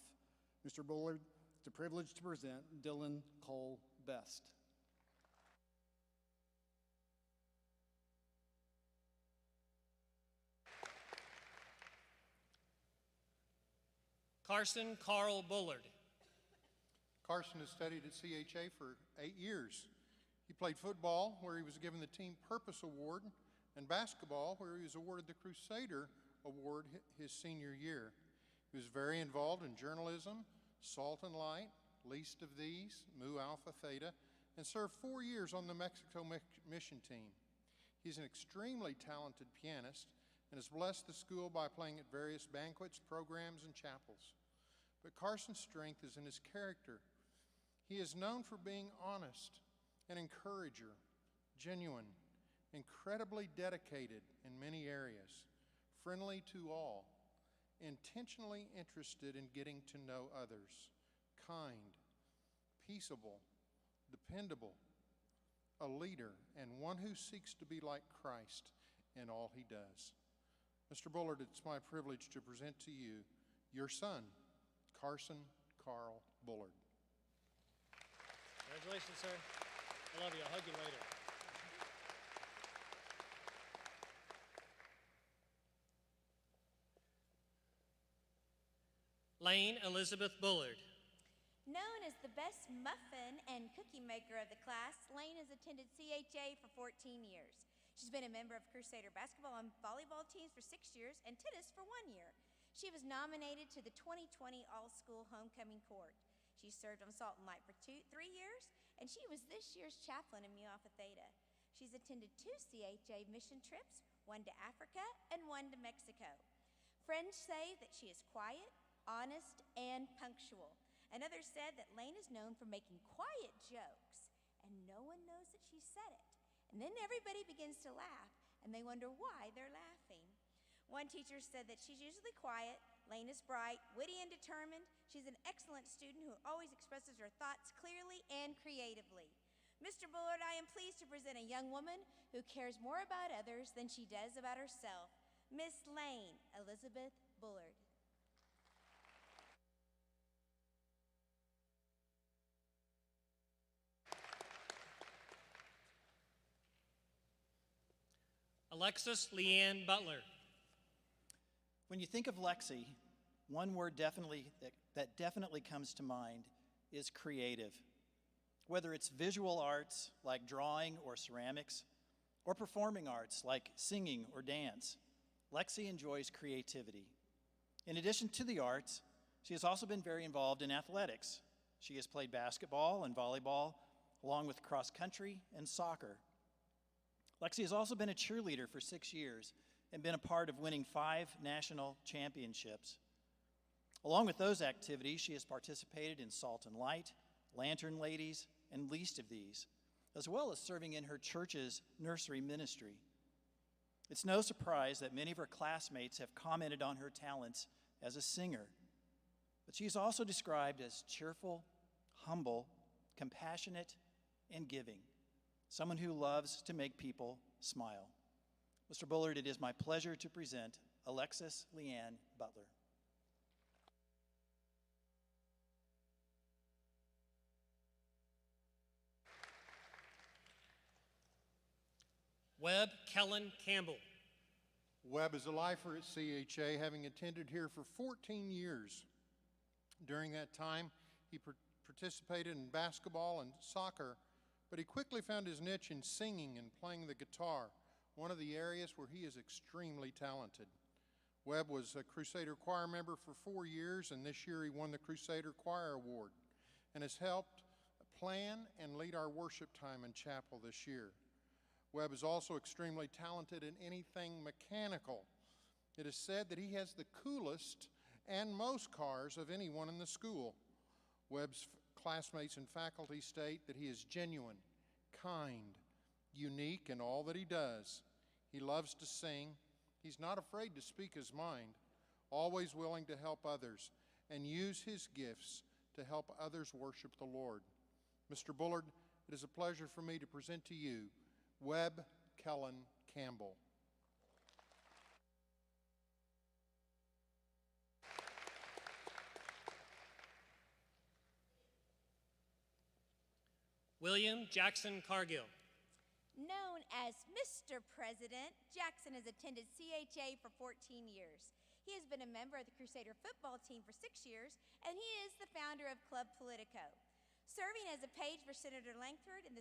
Mr. Bullard, it's a privilege to present Dylan Cole Best.
Carson Carl Bullard.
Carson has studied at CHA for 8 years. He played football, where he was given the Team Purpose Award, and basketball, where he was awarded the Crusader Award his senior year. He was very involved in journalism, Salt and Light, Least of These, Mu Alpha Theta, and served 4 years on the Mexico mission team. He's an extremely talented pianist and has blessed the school by playing at various banquets, programs, and chapels. But Carson's strength is in his character. He is known for being honest, an encourager, genuine, incredibly dedicated in many areas, friendly to all, intentionally interested in getting to know others, kind, peaceable, dependable, a leader, and one who seeks to be like Christ in all he does. Mr. Bullard, it's my privilege to present to you your son, Carson Carl Bullard.
Congratulations, sir. I love you. I'll hug you later. Lane Elizabeth Bullard.
Known as the best muffin and cookie maker of the class, Lane has attended CHA for 14 years. She's been a member of Crusader basketball and volleyball teams for 6 years and tennis for 1 year. She was nominated to the 2020 All-School Homecoming Court. She served on Salt and Light for 3 years, and she was this year's chaplain in Mu Alpha Theta. She's attended 2 CHA mission trips, 1 to Africa and 1 to Mexico. Friends say that she is quiet, honest, and punctual. And others said that Lane is known for making quiet jokes, and no one knows that she said it. And then everybody begins to laugh, and they wonder why they're laughing. One teacher said that she's usually quiet, Lane is bright, witty, and determined. She's an excellent student who always expresses her thoughts clearly and creatively. Mr. Bullard, I am pleased to present a young woman who cares more about others than she does about herself, Miss Lane Elizabeth Bullard.
Alexis Leanne Butler.
When you think of Lexi, one word that definitely comes to mind is creative. Whether it's visual arts like drawing or ceramics, or performing arts like singing or dance, Lexi enjoys creativity. In addition to the arts, she has also been very involved in athletics. She has played basketball and volleyball, along with cross country and soccer. Lexi has also been a cheerleader for 6 years and been a part of winning 5 national championships. Along with those activities, she has participated in Salt and Light, Lantern Ladies, and Least of These, as well as serving in her church's nursery ministry. It's no surprise that many of her classmates have commented on her talents as a singer, but she is also described as cheerful, humble, compassionate, and giving, someone who loves to make people smile. Mr. Bullard, it is my pleasure to present Alexis Leanne Butler.
Webb Kellen Campbell.
Webb is a lifer at CHA, having attended here for 14 years. During that time, he participated in basketball and soccer, but he quickly found his niche in singing and playing the guitar, one of the areas where he is extremely talented. Webb was a Crusader Choir member for 4 years, and this year he won the Crusader Choir Award and has helped plan and lead our worship time in chapel this year. Webb is also extremely talented in anything mechanical. It is said that he has the coolest and most cars of anyone in the school. Webb's classmates and faculty state that he is genuine, kind, unique in all that he does. He loves to sing. He's not afraid to speak his mind, always willing to help others and use his gifts to help others worship the Lord. Mr. Bullard, it is a pleasure for me to present to you Webb Kellen Campbell.
William Jackson Cargill.
Known as Mr. President, Jackson has attended CHA for 14 years. He has been a member of the Crusader football team for 6 years, and he is the founder of Club Politico. Serving as a page for Senator Langford in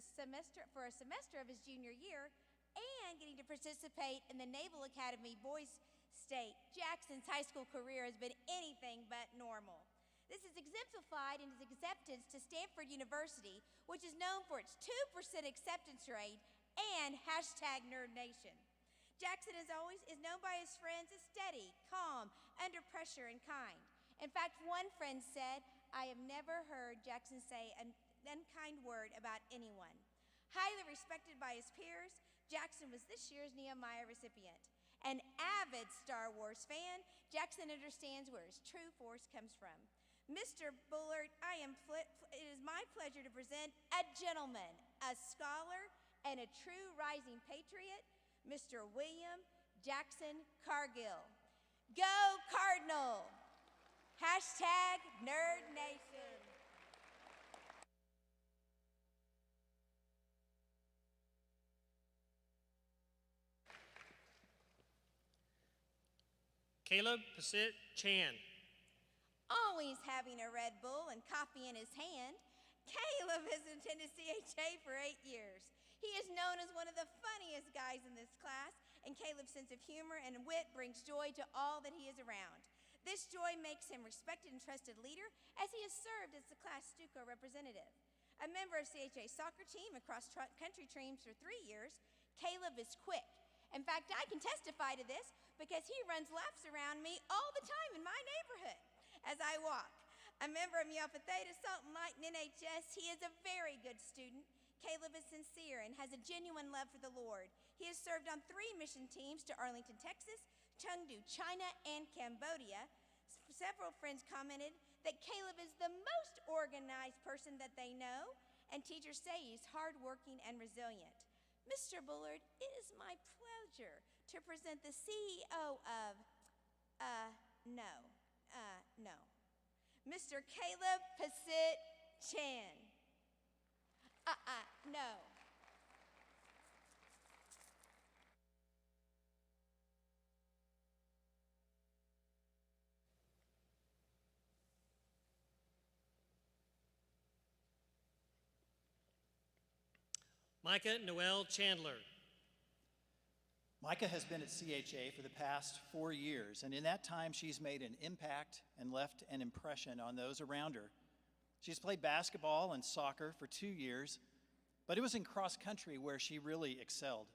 for a semester of his junior year, and getting to participate in the Naval Academy Boys State, Jackson's high school career has been anything but normal. This is exemplified in his acceptance to Stanford University, which is known for its 2% acceptance rate and #NerdNation. Jackson is known by his friends as steady, calm, under pressure, and kind. In fact, one friend said, "I have never heard Jackson say an unkind word about anyone." Highly respected by his peers, Jackson was this year's Nehemiah recipient. An avid Star Wars fan, Jackson understands where his true force comes from. Mr. Bullard, it is my pleasure to present a gentleman, a scholar, and a true rising patriot, Mr. William Jackson Cargill. Go Cardinal! #NerdNation.
Caleb Pasit Chan.
Always having a Red Bull and coffee in his hand, Caleb has attended CHA for 8 years. He is known as one of the funniest guys in this class, and Caleb's sense of humor and wit brings joy to all that he is around. This joy makes him respected and trusted leader, as he has served as the class Stuco representative. A member of CHA's soccer team and cross-country teams for 3 years, Caleb is quick. In fact, I can testify to this because he runs laps around me all the time in my neighborhood as I walk. A member of Mu Alpha Theta, Salton Light, and NHS, he is a very good student. Caleb is sincere and has a genuine love for the Lord. He has served on 3 mission teams to Arlington, Texas, Chengdu, China, and Cambodia. Several friends commented that Caleb is the most organized person that they know, and teachers say he's hardworking and resilient. Mr. Bullard, it is my pleasure to present the CEO of, Mr. Caleb Pasit Chan. No.
Micah Noel Chandler.
Micah has been at CHA for the past 4 years, and in that time she's made an impact and left an impression on those around her. She's played basketball and soccer for 2 years, but it was in cross country where she really excelled.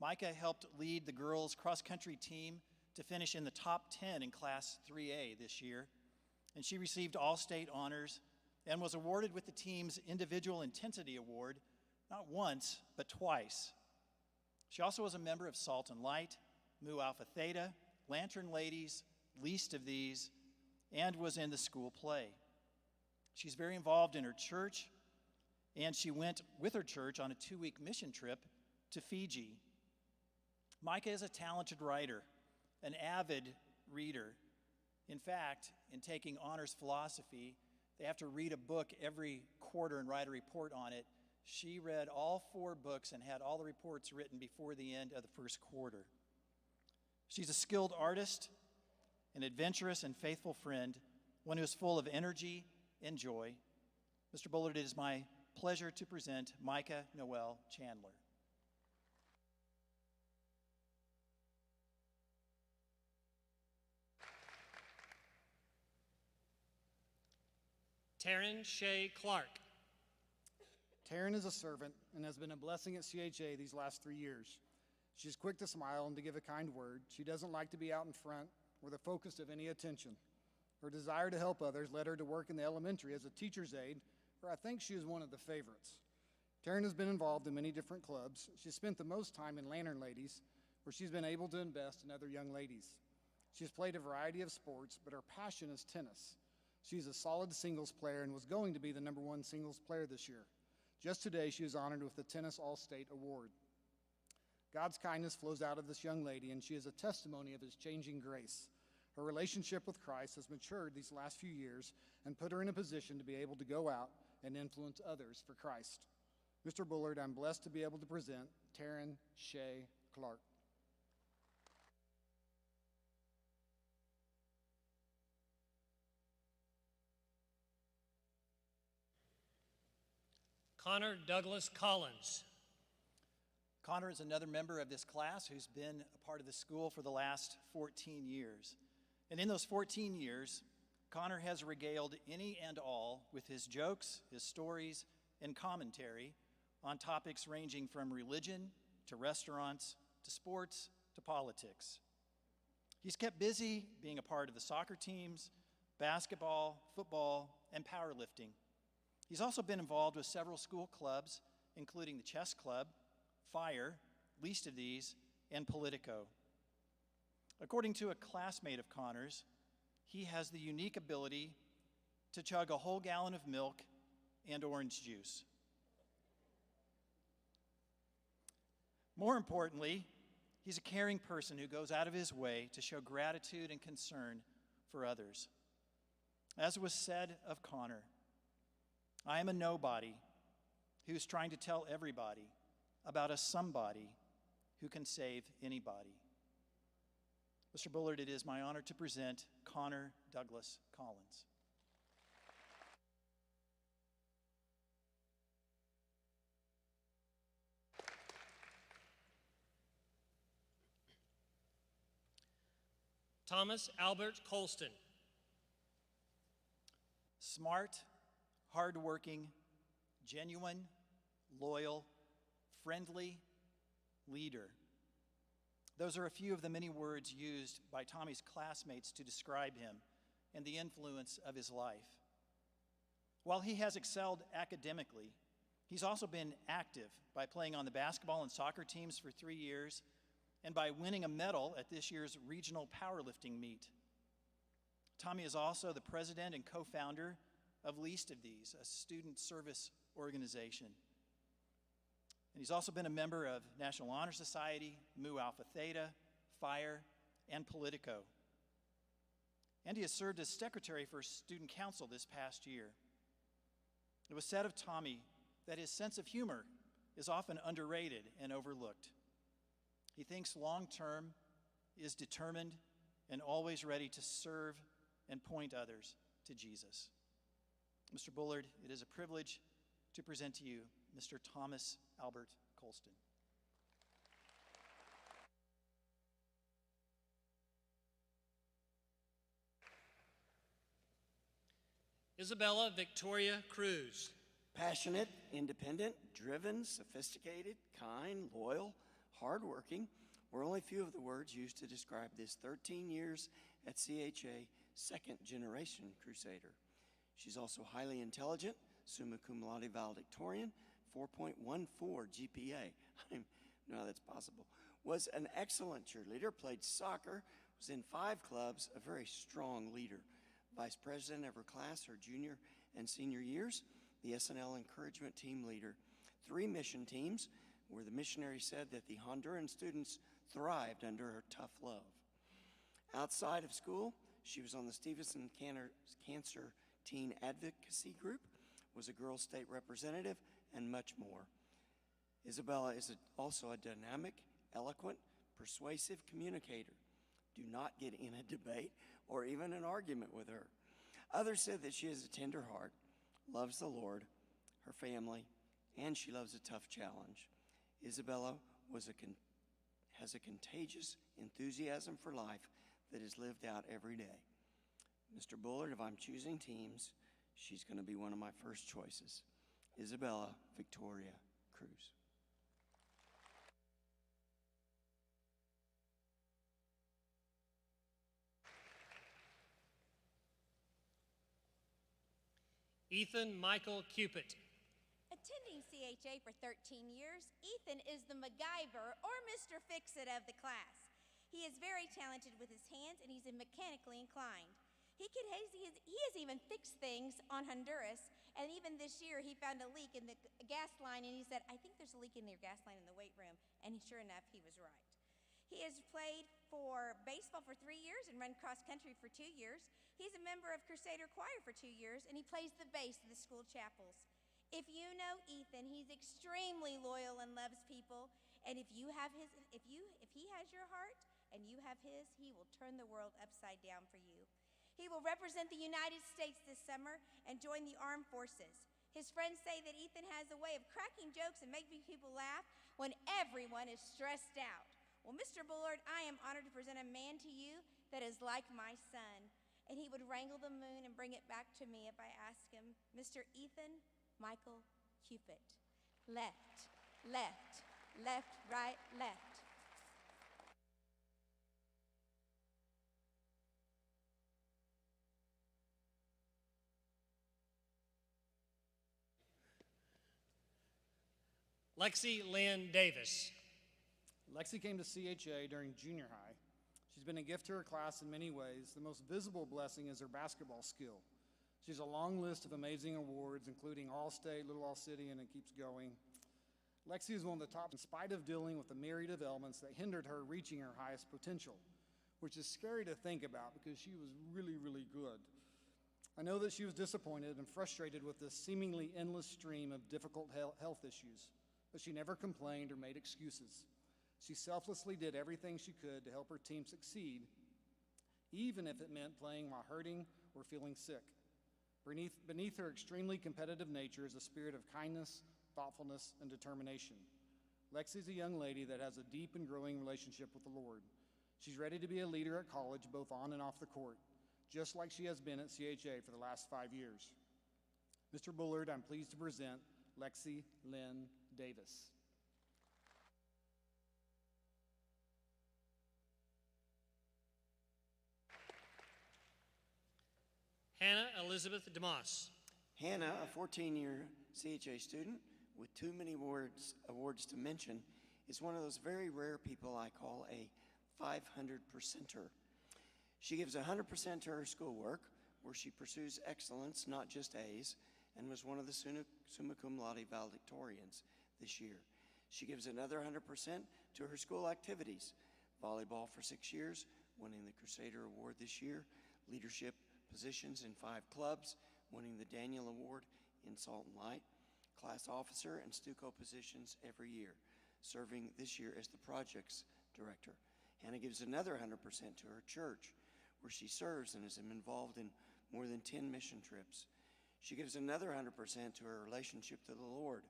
Micah helped lead the girls' cross country team to finish in the top 10 in Class 3A this year, and she received all-state honors and was awarded with the team's Individual Intensity Award not once, but twice. She also was a member of Salton Light, Mu Alpha Theta, Lantern Ladies, Least of These, and was in the school play. She's very involved in her church, and she went with her church on a 2-week mission trip to Fiji. Micah is a talented writer, an avid reader. In fact, in taking honors philosophy, they have to read a book every quarter and write a report on it. She read all 4 books and had all the reports written before the end of the first quarter. She's a skilled artist, an adventurous and faithful friend, one who is full of energy and joy. Mr. Bullard, it is my pleasure to present Micah Noel Chandler.
Taryn Shea Clark.
Taryn is a servant and has been a blessing at CHA these last 3 years. She's quick to smile and to give a kind word. She doesn't like to be out in front or the focus of any attention. Her desire to help others led her to work in the elementary as a teacher's aide, where I think she is one of the favorites. Taryn has been involved in many different clubs. She's spent the most time in Lantern Ladies, where she's been able to invest in other young ladies. She's played a variety of sports, but her passion is tennis. She's a solid singles player and was going to be the #1 singles player this year. Just today, she was honored with the Tennis All-State Award. God's kindness flows out of this young lady, and she is a testimony of his changing grace. Her relationship with Christ has matured these last few years and put her in a position to be able to go out and influence others for Christ. Mr. Bullard, I'm blessed to be able to present Taryn Shea Clark.
Connor Douglas Collins.
Connor is another member of this class who's been a part of the school for the last 14 years. And in those 14 years, Connor has regaled any and all with his jokes, his stories, and commentary on topics ranging from religion to restaurants to sports to politics. He's kept busy being a part of the soccer teams, basketball, football, and powerlifting. He's also been involved with several school clubs, including the chess club, Fire, least of these, and Politico. According to a classmate of Connor's, he has the unique ability to chug a whole gallon of milk and orange juice. More importantly, he's a caring person who goes out of his way to show gratitude and concern for others. As was said of Connor, I am a nobody who's trying to tell everybody about a somebody who can save anybody. Mr. Bullard, it is my honor to present Connor Douglas Collins.
Thomas Albert Colston.
Smart, hardworking, genuine, loyal, friendly, leader. Those are a few of the many words used by Tommy's classmates to describe him and the influence of his life. While he has excelled academically, he's also been active by playing on the basketball and soccer teams for 3 years and by winning a medal at this year's regional powerlifting meet. Tommy is also the president and co-founder of Least of These, a student service organization. And he's also been a member of National Honor Society, Mu Alpha Theta, Fire, and Politico. And he has served as secretary for Student Council this past year. It was said of Tommy that his sense of humor is often underrated and overlooked. He thinks long-term, is determined, and always ready to serve and point others to Jesus. Mr. Bullard, it is a privilege to present to you Mr. Thomas Albert Colston.
Isabella Victoria Cruz.
Passionate, independent, driven, sophisticated, kind, loyal, hardworking were only a few of the words used to describe this 13 years at CHA second-generation Crusader. She's also highly intelligent, summa cum laude valedictorian, 4.14 GPA. I don't know how that's possible. Was an excellent cheerleader, played soccer, was in 5 clubs, a very strong leader. Vice president of her class, her junior and senior years, the SNL encouragement team leader. 3 mission teams, where the missionary said that the Honduran students thrived under her tough love. Outside of school, she was on the Stevenson Cancer Teen Advocacy Group, was a Girls State representative, and much more. Isabella is also a dynamic, eloquent, persuasive communicator. Do not get in a debate or even an argument with her. Others said that she has a tender heart, loves the Lord, her family, and she loves a tough challenge. Isabella has a contagious enthusiasm for life that is lived out every day. Mr. Bullard, if I'm choosing teams, she's going to be one of my first choices. Isabella Victoria Cruz.
Ethan Michael Cupid.
Attending CHA for 13 years, Ethan is the MacGyver or Mr. Fix-It of the class. He is very talented with his hands and he's mechanically inclined. He has even fixed things on Honduras, and even this year he found a leak in the gas line and he said, "I think there's a leak in your gas line in the weight room," and sure enough, he was right. He has played for baseball for 3 years and run cross country for 2 years. He's a member of Crusader Choir for 2 years, and he plays the bass in the school chapels. If you know Ethan, he's extremely loyal and loves people. And if he has your heart and you have his, he will turn the world upside down for you. He will represent the United States this summer and join the armed forces. His friends say that Ethan has a way of cracking jokes and making people laugh when everyone is stressed out. Well, Mr. Bullard, I am honored to present a man to you that is like my son. And he would wrangle the moon and bring it back to me if I asked him. Mr. Ethan Michael Cupid. Left, left, left, right, left.
Lexi Lynn Davis.
Lexi came to CHA during junior high. She's been a gift to her class in many ways. The most visible blessing is her basketball skill. She has a long list of amazing awards, including All-State, Little All-City, and it keeps going. Lexi is one of the top in spite of dealing with a myriad of elements that hindered her reaching her highest potential, which is scary to think about because she was really, really good. I know that she was disappointed and frustrated with this seemingly endless stream of difficult health issues, but she never complained or made excuses. She selflessly did everything she could to help her team succeed, even if it meant playing while hurting or feeling sick. Beneath her extremely competitive nature is a spirit of kindness, thoughtfulness, and determination. Lexi's a young lady that has a deep and growing relationship with the Lord. She's ready to be a leader at college, both on and off the court, just like she has been at CHA for the last 5 years. Mr. Bullard, I'm pleased to present Lexi Lynn Davis.
Hannah Elizabeth DeMoss.
Hannah, a 14-year CHA student with too many awards to mention, is one of those very rare people I call a 500%er. She gives 100% to her schoolwork, where she pursues excellence, not just A's, and was one of the summa cum laude valedictorians this year. She gives another 100% to her school activities, volleyball for 6 years, winning the Crusader Award this year, leadership positions in 5 clubs, winning the Daniel Award in Salt and Light, class officer and Stuco positions every year, serving this year as the projects director. Hannah gives another 100% to her church, where she serves and is involved in more than 10 mission trips. She gives another 100% to her relationship to the Lord.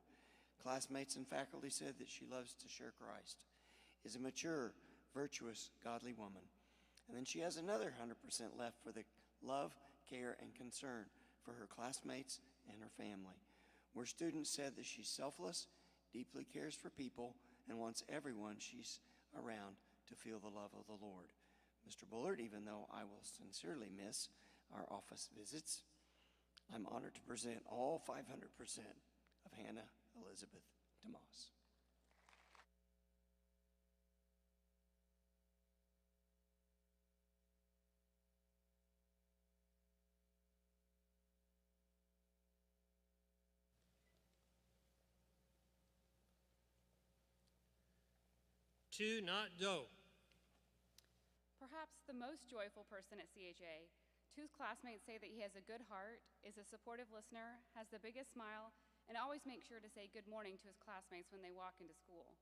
Classmates and faculty said that she loves to share Christ, is a mature, virtuous, godly woman. And then she has another 100% left for the love, care, and concern for her classmates and her family, where students said that she's selfless, deeply cares for people, and wants everyone she's around to feel the love of the Lord. Mr. Bullard, even though I will sincerely miss our office visits, I'm honored to present all 500% of Hannah Elizabeth DeMoss.
To not do.
Perhaps the most joyful person at CHA, whose classmates say that he has a good heart, is a supportive listener, has the biggest smile, and always makes sure to say good morning to his classmates when they walk into school.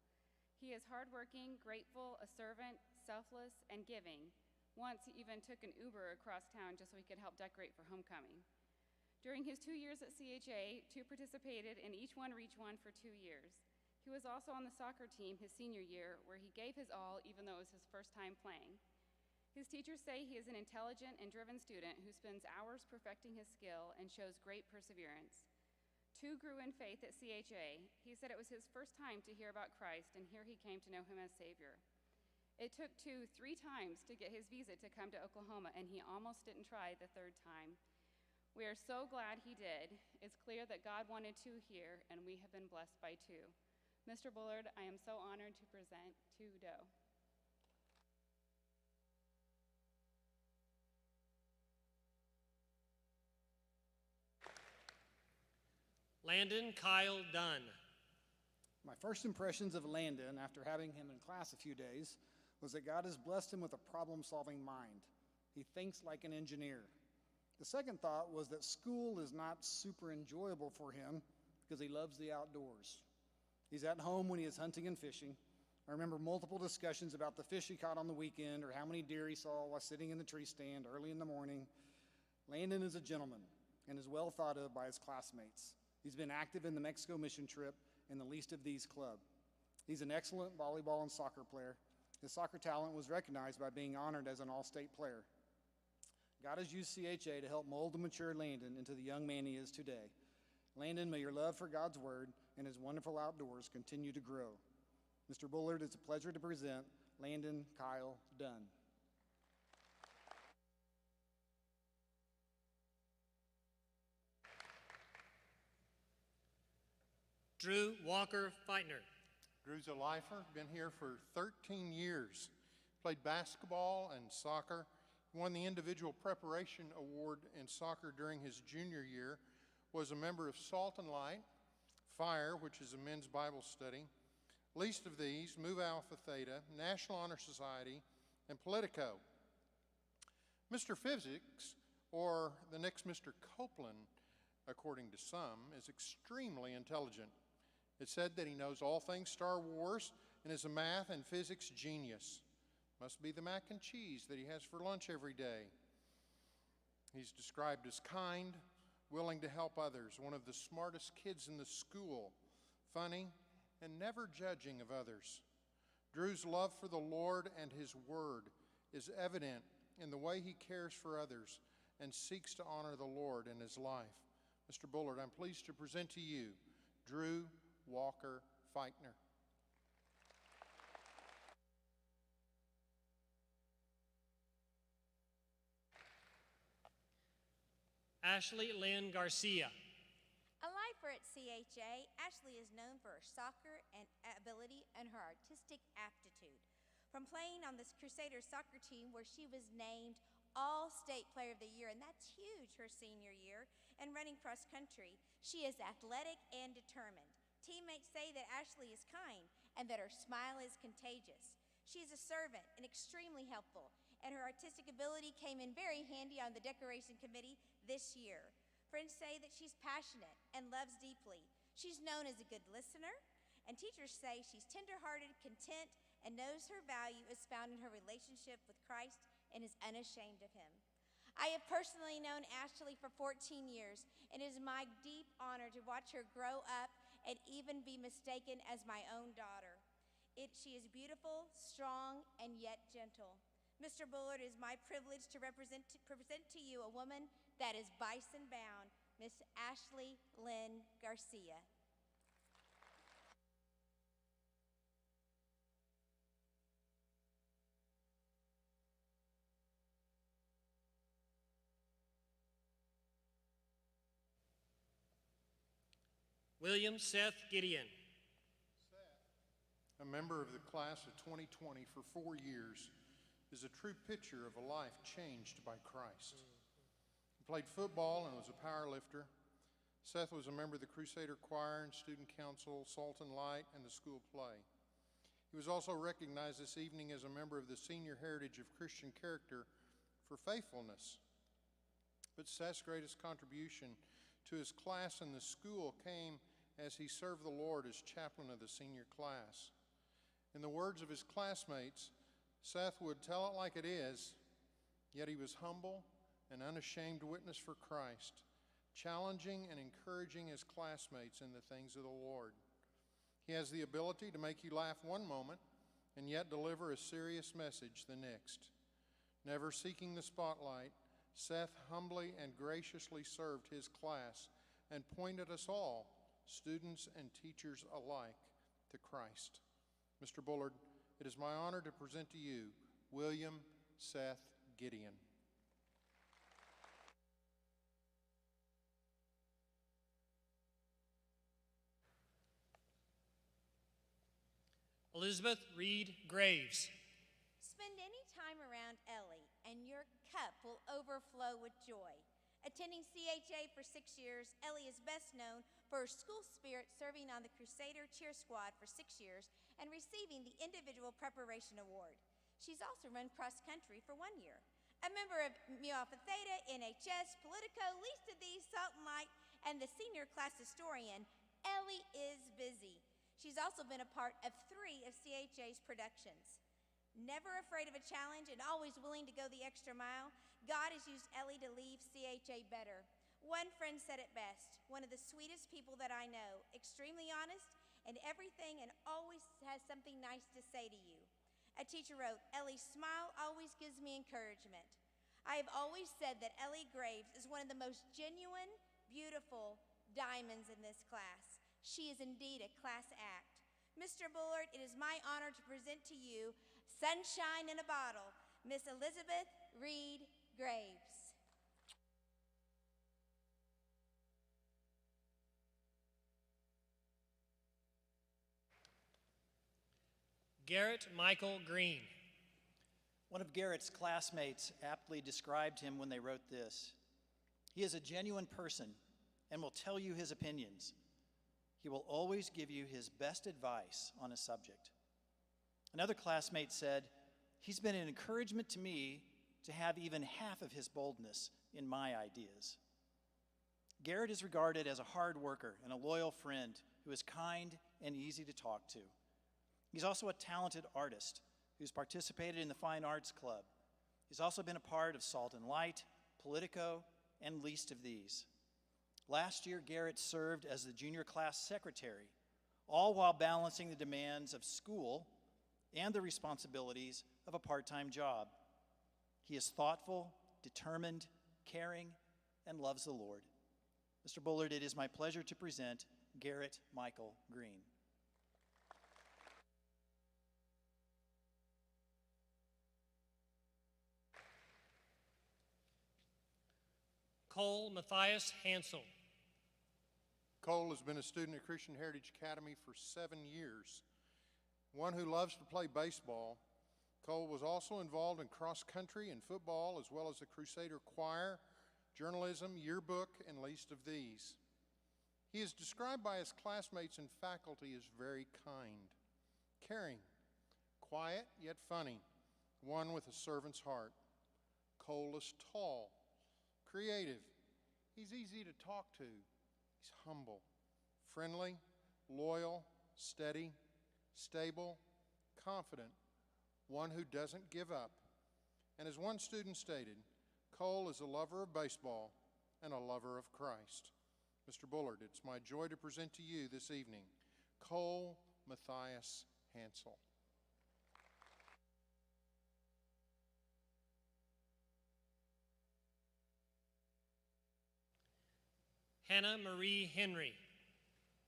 He is hardworking, grateful, a servant, selfless, and giving, Once, he even took an Uber across town just so he could help decorate for homecoming. During his 2 years at CHA, Tu participated in Each One Reach One for 2 years. He was also on the soccer team his senior year, where he gave his all even though it was his first time playing. His teachers say he is an intelligent and driven student who spends hours perfecting his skill and shows great perseverance. Tu grew in faith at CHA. He said it was his first time to hear about Christ, and here he came to know him as Savior. It took Tu 3 times to get his visa to come to Oklahoma, and he almost didn't try the 3rd time. We are so glad he did. It's clear that God wanted Tu here, and we have been blessed by Tu. Mr. Bullard, I am so honored to present Tu Doe.
Landon Kyle Dunn.
My first impressions of Landon after having him in class a few days was that God has blessed him with a problem-solving mind. He thinks like an engineer. The second thought was that school is not super enjoyable for him because he loves the outdoors. He's at home when he is hunting and fishing. I remember multiple discussions about the fish he caught on the weekend or how many deer he saw while sitting in the tree stand early in the morning. Landon is a gentleman and is well thought of by his classmates. He's been active in the Mexico mission trip in the Least of These club. He's an excellent volleyball and soccer player. His soccer talent was recognized by being honored as an all-state player. God has used CHA to help mold and mature Landon into the young man he is today. Landon, may your love for God's word and his wonderful outdoors continue to grow. Mr. Bullard, it's a pleasure to present Landon Kyle Dunn.
Drew Walker Feitner.
Drew's a lifer, been here for 13 years. Played basketball and soccer. Won the Individual Preparation Award in soccer during his junior year. Was a member of Salt and Light, FIRE, which is a men's Bible study. Least of These, Move Alpha Theta, National Honor Society, and Politico. Mr. Physics, or the next Mr. Copeland, according to some, is extremely intelligent. It's said that he knows all things Star Wars and is a math and physics genius. Must be the mac and cheese that he has for lunch every day. He's described as kind, willing to help others, one of the smartest kids in the school, funny, and never judging of others. Drew's love for the Lord and his word is evident in the way he cares for others and seeks to honor the Lord in his life. Mr. Bullard, I'm pleased to present to you Drew Walker Feitner.
Ashley Lynn Garcia.
A lifer at CHA, Ashley is known for her soccer and ability and her artistic aptitude. From playing on this Crusaders soccer team where she was named All-State Player of the Year, and that's huge her senior year, and running cross country, she is athletic and determined. Teammates say that Ashley is kind and that her smile is contagious. She is a servant and extremely helpful, and her artistic ability came in very handy on the decoration committee this year. Friends say that she's passionate and loves deeply. She's known as a good listener, and teachers say she's tender-hearted, content, and knows her value is found in her relationship with Christ and is unashamed of him. I have personally known Ashley for 14 years, and it is my deep honor to watch her grow up and even be mistaken as my own daughter. She is beautiful, strong, and yet gentle. Mr. Bullard, it is my privilege to present to you a woman that is bison-bound, Miss Ashley Lynn Garcia.
William Seth Gideon.
A member of the class of 2020 for 4 years, is a true picture of a life changed by Christ. He played football and was a power lifter. Seth was a member of the Crusader Choir and Student Council, Salt and Light, and the school play. He was also recognized this evening as a member of the Senior Heritage of Christian Character for faithfulness. But Seth's greatest contribution to his class and the school came as he served the Lord as chaplain of the senior class. In the words of his classmates, Seth would tell it like it is Yet he was humble and unashamed witness for Christ, challenging and encouraging his classmates in the things of the Lord. He has the ability to make you laugh one moment and yet deliver a serious message the next. Never seeking the spotlight, Seth humbly and graciously served his class and pointed us all, students and teachers alike, to Christ. Mr. Bullard, it is my honor to present to you William Seth Gideon.
Elizabeth Reed Graves.
Spend any time around Ellie, and your cup will overflow with joy. Attending CHA for 6 years, Ellie is best known for her school spirit, serving on the Crusader Cheer Squad for 6 years, and receiving the Individual Preparation Award. She's also run cross country for 1 year. A member of Mu Alpha Theta, NHS, Politico, Least of These, Salt and Light, and the senior class historian, Ellie is busy. She's also been a part of 3 of CHA's productions. Never afraid of a challenge and always willing to go the extra mile, God has used Ellie to leave CHA better. One friend said it best, one of the sweetest people that I know, extremely honest and everything, and always has something nice to say to you. A teacher wrote, Ellie's smile always gives me encouragement. I have always said that Ellie Graves is one of the most genuine, beautiful diamonds in this class. She is indeed a class act. Mr. Bullard, it is my honor to present to you Sunshine in a Bottle, Miss Elizabeth Reed Graves.
Garrett Michael Green.
One of Garrett's classmates aptly described him when they wrote this. He is a genuine person and will tell you his opinions. He will always give you his best advice on a subject. Another classmate said, he's been an encouragement to me to have even half of his boldness in my ideas. Garrett is regarded as a hard worker and a loyal friend who is kind and easy to talk to. He's also a talented artist who's participated in the Fine Arts Club. He's also been a part of Salt and Light, Politico, and Least of These. Last year, Garrett served as the junior class secretary, all while balancing the demands of school and the responsibilities of a part-time job. He is thoughtful, determined, caring, and loves the Lord. Mr. Bullard, it is my pleasure to present Garrett Michael Green.
Cole Matthias Hansel.
Cole has been a student at Christian Heritage Academy for 7 years. One who loves to play baseball, Cole was also involved in cross country and football, as well as the Crusader Choir, journalism, yearbook, and Least of These. He is described by his classmates and faculty as very kind, caring, quiet yet funny, one with a servant's heart. Cole is tall, creative. He's easy to talk to. He's humble, friendly, loyal, steady, stable, confident, one who doesn't give up. And as one student stated, Cole is a lover of baseball and a lover of Christ. Mr. Bullard, it's my joy to present to you this evening Cole Matthias Hansel.
Hannah Marie Henry.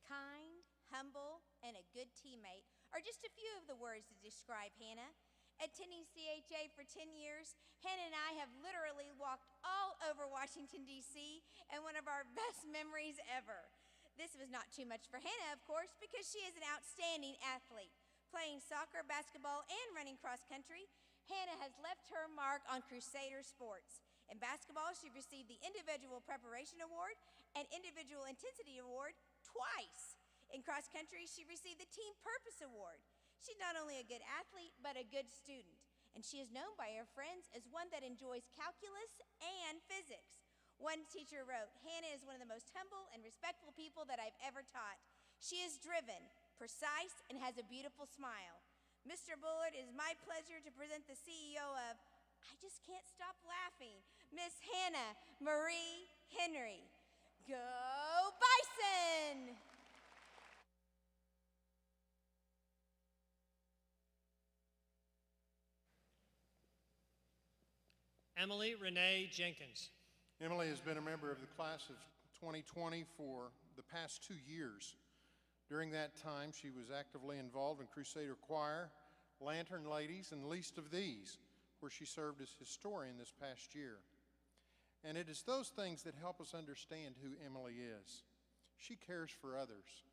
Kind, humble, and a good teammate are just a few of the words to describe Hannah. Attending CHA for 10 years, Hannah and I have literally walked all over Washington, D.C., and one of our best memories ever. This was not too much for Hannah, of course, because she is an outstanding athlete. Playing soccer, basketball, and running cross country, Hannah has left her mark on Crusader sports. In basketball, she received the Individual Preparation Award and Individual Intensity Award twice. In cross country, she received the Team Purpose Award. She's not only a good athlete, but a good student. And she is known by her friends as one that enjoys calculus and physics. One teacher wrote, Hannah is one of the most humble and respectful people that I've ever taught. She is driven, precise, and has a beautiful smile. Mr. Bullard, it is my pleasure to present the CEO of I just can't stop laughing. Miss Hannah Marie Henry. Go Bison!
Emily Renee Jenkins.
Emily has been a member of the class of 2020 for the past 2 years. During that time, she was actively involved in Crusader Choir, Lantern Ladies, and Least of These, where she served as historian this past year. And it is those things that help us understand who Emily is. She cares for others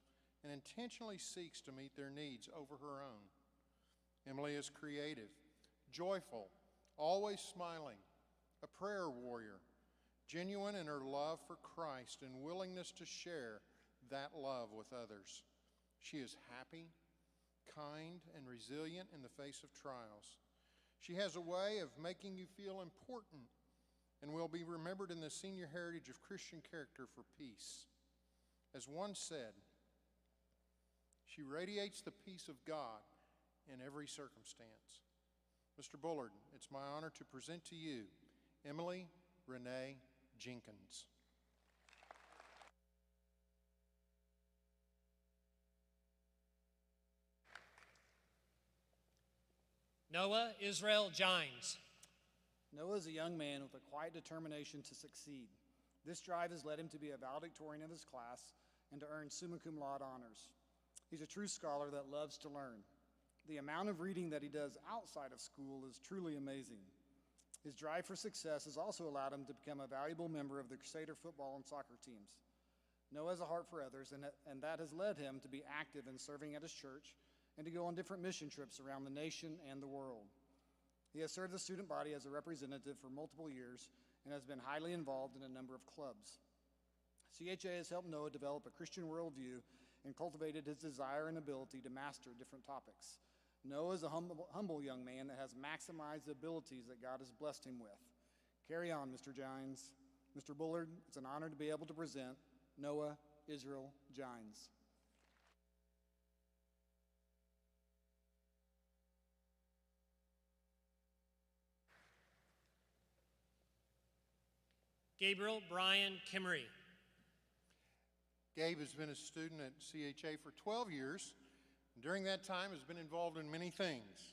and intentionally seeks to meet their needs over her own. Emily is creative, joyful, always smiling, a prayer warrior, genuine in her love for Christ and willingness to share that love with others. She is happy, kind, and resilient in the face of trials. She has a way of making you feel important and will be remembered in the senior heritage of Christian character for peace. As one said, she radiates the peace of God in every circumstance. Mr. Bullard, it's my honor to present to you Emily Renee Jenkins.
Noah Israel Gines.
Noah is a young man with a quiet determination to succeed. This drive has led him to be a valedictorian of his class and to earn summa cum laude honors. He's a true scholar that loves to learn. The amount of reading that he does outside of school is truly amazing. His drive for success has also allowed him to become a valuable member of the Crusader football and soccer teams. Noah has a heart for others, and that has led him to be active in serving at his church and to go on different mission trips around the nation and the world. He has served the student body as a representative for multiple years and has been highly involved in a number of clubs. CHA has helped Noah develop a Christian worldview and cultivated his desire and ability to master different topics. Noah is a humble young man that has maximized the abilities that God has blessed him with. Carry on, Mr. Gines. Mr. Bullard, it's an honor to be able to present Noah Israel Gines.
Gabriel Brian Kimmery.
Gabe has been a student at CHA for 12 years. During that time has been involved in many things.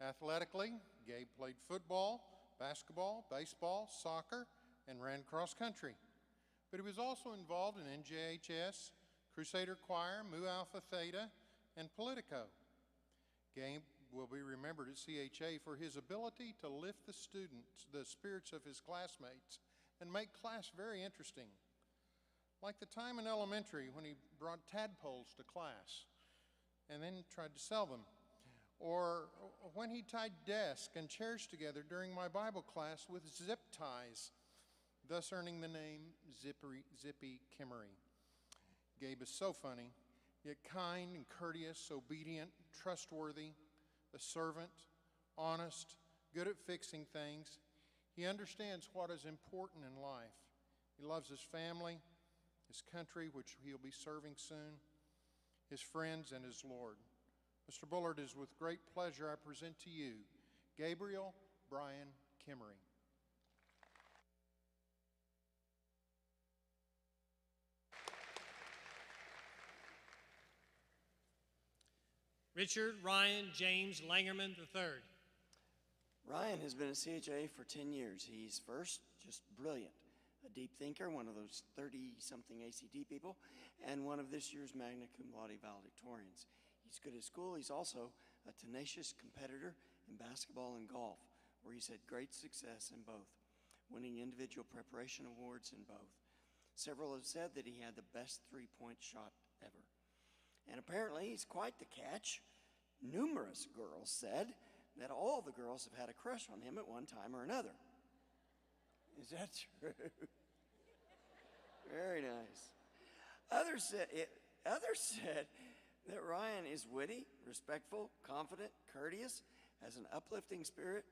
Athletically, Gabe played football, basketball, baseball, soccer, and ran cross country. But he was also involved in NJHS, Crusader Choir, Mu Alpha Theta, and Politico. Gabe will be remembered at CHA for his ability to lift the spirits of his classmates, and make class very interesting. Like the time in elementary when he brought tadpoles to class and then tried to sell them. Or when he tied desks and chairs together during my Bible class with zip ties, thus earning the name Zippy Kimmery. Gabe is so funny, yet kind and courteous, obedient, trustworthy, a servant, honest, good at fixing things. He understands what is important in life. He loves his family, his country, which he'll be serving soon, his friends, and his Lord. Mr. Bullard, is with great pleasure I present to you Gabriel Brian Kimmery.
Richard Ryan James Langerman III.
Ryan has been at CHA for 10 years. He's first, just brilliant, a deep thinker, one of those 30-something ACT people, and one of this year's magna cum laude valedictorians. He's good at school. He's also a tenacious competitor in basketball and golf, where he's had great success in both, winning individual preparation awards in both. Several have said that he had the best three-point shot ever. And apparently he's quite the catch. Numerous girls said that all the girls have had a crush on him at one time or another. Is that true? Very nice. Others said that Ryan is witty, respectful, confident, courteous, has an uplifting spirit,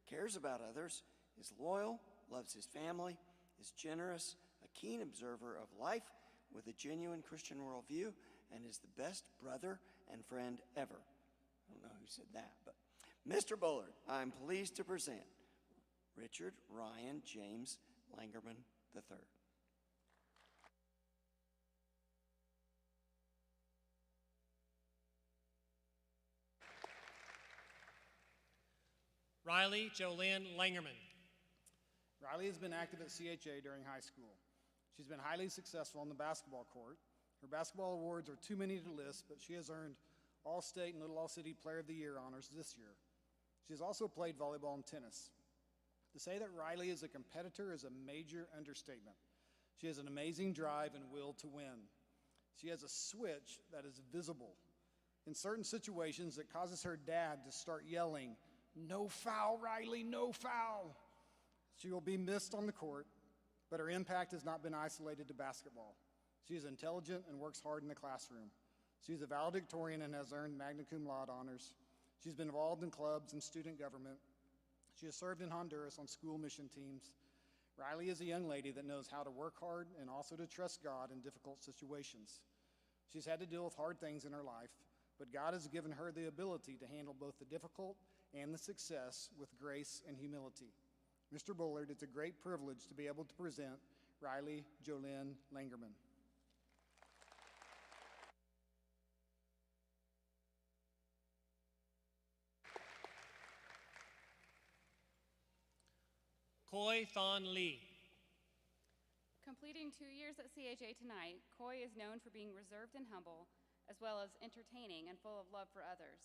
cares about others, is loyal, loves his family, is generous, a keen observer of life with a genuine Christian worldview, and is the best brother and friend ever. I don't know who said that, but Mr. Bullard, I'm pleased to present Richard Ryan James Langerman III.
Riley Jolynn Langerman.
Riley has been active at CHA during high school. She's been highly successful on the basketball court. Her basketball awards are too many to list, but she has earned All-State and Little All-City Player of the Year honors this year. She has also played volleyball and tennis. To say that Riley is a competitor is a major understatement. She has an amazing drive and will to win. She has a switch that is visible. In certain situations, it causes her dad to start yelling, "No foul, Riley, no foul." She will be missed on the court, but her impact has not been isolated to basketball. She is intelligent and works hard in the classroom. She is a valedictorian and has earned magna cum laude honors. She's been involved in clubs and student government. She has served in Honduras on school mission teams. Riley is a young lady that knows how to work hard and also to trust God in difficult situations. She's had to deal with hard things in her life, but God has given her the ability to handle both the difficult and the success with grace and humility. Mr. Bullard, it's a great privilege to be able to present Riley Jolynn Langerman.
Koi Thon Lee.
Completing 2 years at CHA tonight, Coy is known for being reserved and humble, as well as entertaining and full of love for others.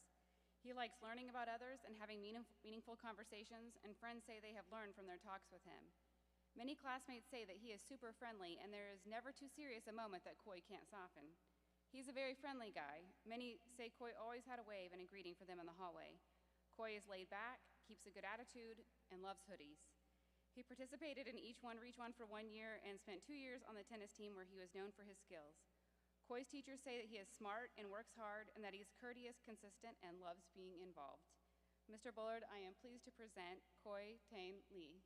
He likes learning about others and having meaningful conversations, and friends say they have learned from their talks with him. Many classmates say that he is super friendly, and there is never too serious a moment that Coy can't soften. He's a very friendly guy. Many say Coy always had a wave and a greeting for them in the hallway. Coy is laid back, keeps a good attitude, and loves hoodies. He participated in Each One Reach One for 1 year and spent 2 years on the tennis team where he was known for his skills. Coy's teachers say that he is smart and works hard and that he is courteous, consistent, and loves being involved. Mr. Bullard, I am pleased to present Coy Tain Lee.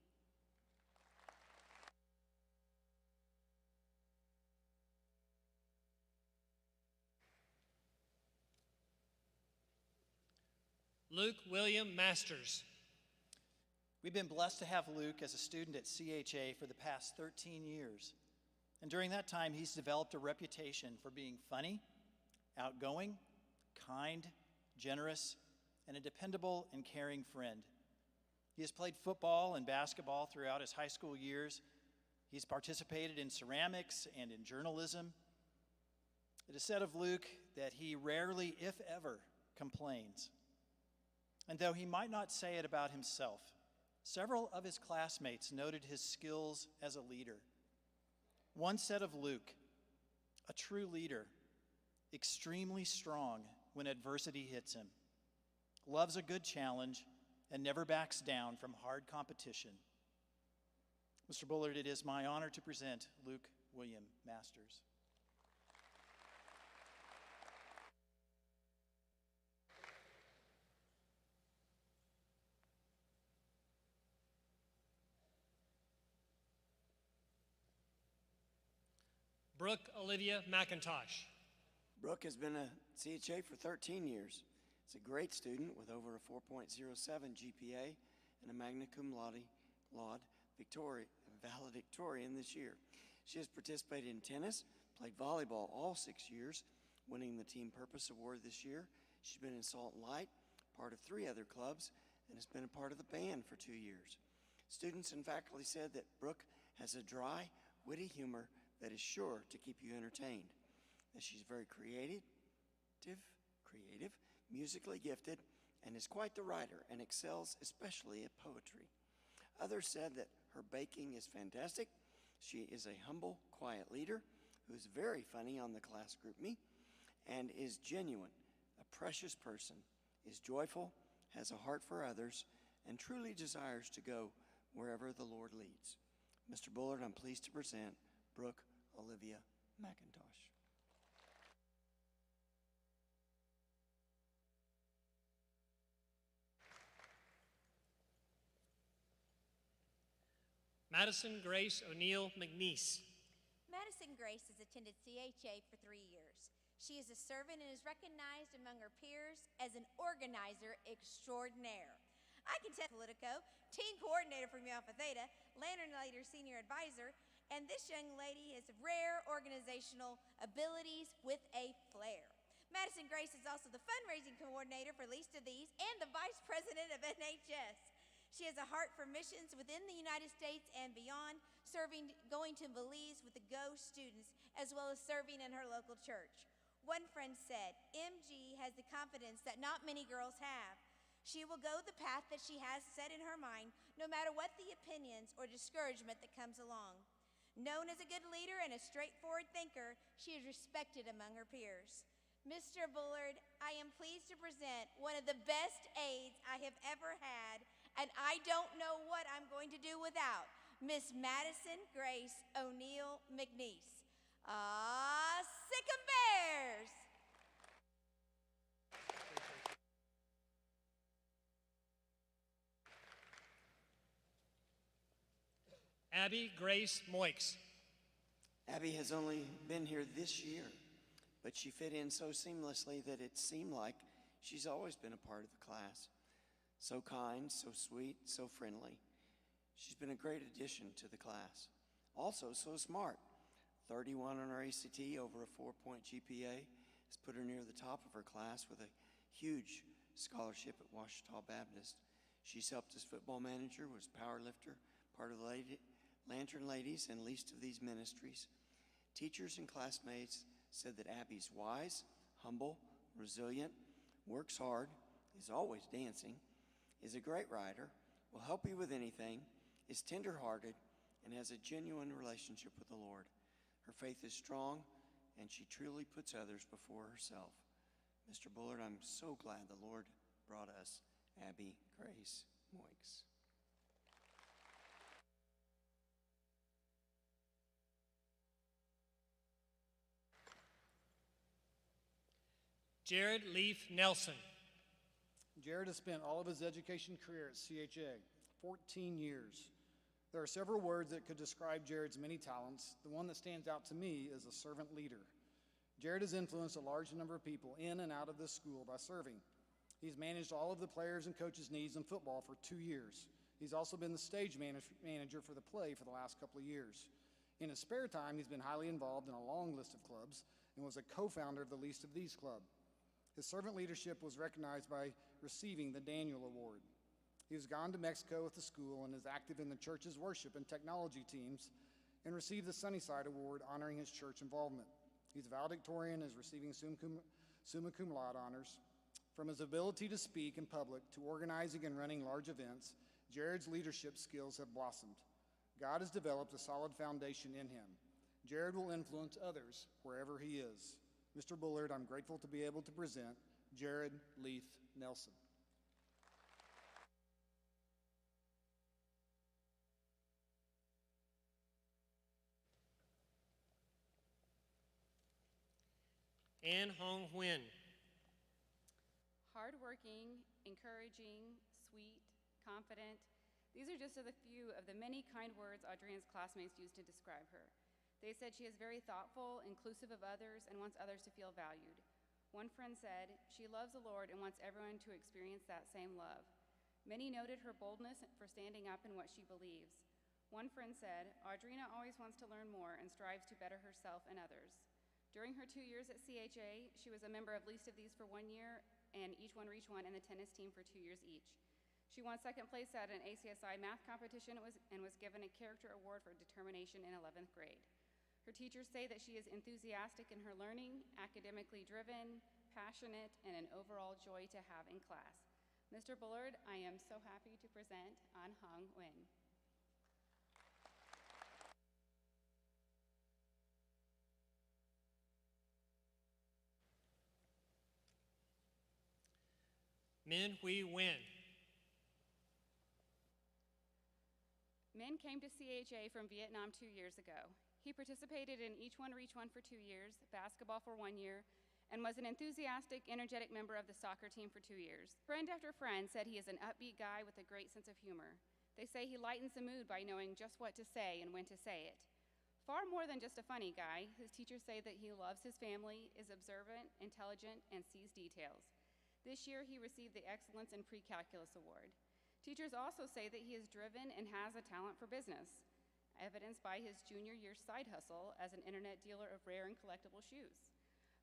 Luke William Masters.
We've been blessed to have Luke as a student at CHA for the past 13 years. And during that time, he's developed a reputation for being funny, outgoing, kind, generous, and a dependable and caring friend. He has played football and basketball throughout his high school years. He's participated in ceramics and in journalism. It is said of Luke that he rarely, if ever, complains. And though he might not say it about himself, several of his classmates noted his skills as a leader. One said of Luke, a true leader, extremely strong when adversity hits him, loves a good challenge, and never backs down from hard competition. Mr. Bullard, it is my honor to present Luke William Masters.
Brooke Olivia McIntosh.
Brooke has been a CHA for 13 years. Is a great student with over a 4.07 GPA and a magna cum laude valedictorian this year. She has participated in tennis, played volleyball all 6 years, winning the Team Purpose Award this year. She's been in Salt and Light, part of 3 other clubs, and has been a part of the band for 2 years. Students and faculty said that Brooke has a dry, witty humor that is sure to keep you entertained. That she's very creative, musically gifted, and is quite the writer and excels especially at poetry. Others said that her baking is fantastic. She is a humble, quiet leader who is very funny on the class group me and is genuine, a precious person, is joyful, has a heart for others, and truly desires to go wherever the Lord leads. Mr. Bullard, I'm pleased to present Brooke Olivia McIntosh.
Madison Grace O'Neill McNeese.
Madison Grace has attended CHA for 3 years. She is a servant and is recognized among her peers as an organizer extraordinaire. I I can tell Politico, team coordinator for Mu Alpha Theta, Lantern Leader Senior Advisor, and this young lady has rare organizational abilities with a flair. Madison Grace is also the fundraising coordinator for Least of These and the vice president of NHS. She has a heart for missions within the United States and beyond, going to Belize with the GO students, as well as serving in her local church. One friend said, MG has the confidence that not many girls have. She will go the path that she has set in her mind, no matter what the opinions or discouragement that comes along. Known as a good leader and a straightforward thinker, she is respected among her peers. Mr. Bullard, I am pleased to present one of the best aides I have ever had, and I don't know what I'm going to do without Miss Madison Grace O'Neill McNeese. Sick 'em Bears!
Abby Grace Moix.
Abby has only been here this year, but she fit in so seamlessly that it seemed like she's always been a part of the class. So kind, so sweet, so friendly. She's been a great addition to the class. Also so smart. 31 on her ACT over a 4-point GPA has put her near the top of her class with a huge scholarship at Ouachita Baptist. She's helped as football manager, was power lifter, part of the Lantern Ladies and Least of These ministries. Teachers and classmates said that Abby's wise, humble, resilient, works hard, is always dancing, is a great writer, will help you with anything, is tender-hearted, and has a genuine relationship with the Lord. Her faith is strong, and she truly puts others before herself. Mr. Bullard, I'm so glad the Lord brought us Abby Grace Moix.
Jared Leaf Nelson.
Jared has spent all of his education career at CHA, 14 years. There are several words that could describe Jared's many talents. The one that stands out to me is a servant leader. Jared has influenced a large number of people in and out of this school by serving. He's managed all of the players and coaches' needs in football for 2 years. He's also been the stage manager for the play for the last couple of years. In his spare time, he's been highly involved in a long list of clubs and was a co-founder of the Least of These Club. His servant leadership was recognized by receiving the Daniel Award. He has gone to Mexico with the school and is active in the church's worship and technology teams and received the Sunnyside Award honoring his church involvement. He's valedictorian and is receiving summa cum laude honors. From his ability to speak in public to organizing and running large events, Jared's leadership skills have blossomed. God has developed a solid foundation in him. Jared will influence others wherever he is. Mr. Bullard, I'm grateful to be able to present Jared Leaf Nelson.
Ann Hong Huynh.
Hardworking, encouraging, sweet, confident. These are just a few of the many kind words Audrina's classmates used to describe her. They said she is very thoughtful, inclusive of others, and wants others to feel valued. One friend said, she loves the Lord and wants everyone to experience that same love. Many noted her boldness for standing up in what she believes. One friend said, Audrina always wants to learn more and strives to better herself and others. During her 2 years at CHA, she was a member of Least of These for 1 year and Each One Reach One and the tennis team for 2 years each. She won second place at an ACSI math competition and was given a character award for determination in 11th grade. Her teachers say that she is enthusiastic in her learning, academically driven, passionate, and an overall joy to have in class. Mr. Bullard, I am so happy to present An Hong Huynh.
Min Hui Nguyen.
Min came to CHA from Vietnam 2 years ago. He participated in Each One Reach One for 2 years, basketball for 1 year, and was an enthusiastic, energetic member of the soccer team for 2 years. Friend after friend said he is an upbeat guy with a great sense of humor. They say he lightens the mood by knowing just what to say and when to say it. Far more than just a funny guy, his teachers say that he loves his family, is observant, intelligent, and sees details. This year, he received the Excellence in Pre-Calculus Award. Teachers also say that he is driven and has a talent for business, evidenced by his junior year side hustle as an internet dealer of rare and collectible shoes.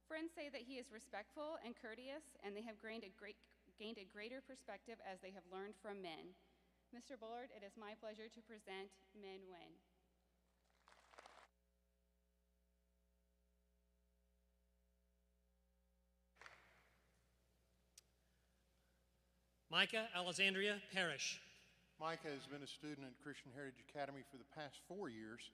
Friends say that he is respectful and courteous, and they have gained a greater perspective as they have learned from men. Mr. Bullard, it is my pleasure to present Men Win.
Micah Alexandria Parrish.
Micah has been a student at Christian Heritage Academy for the past 4 years.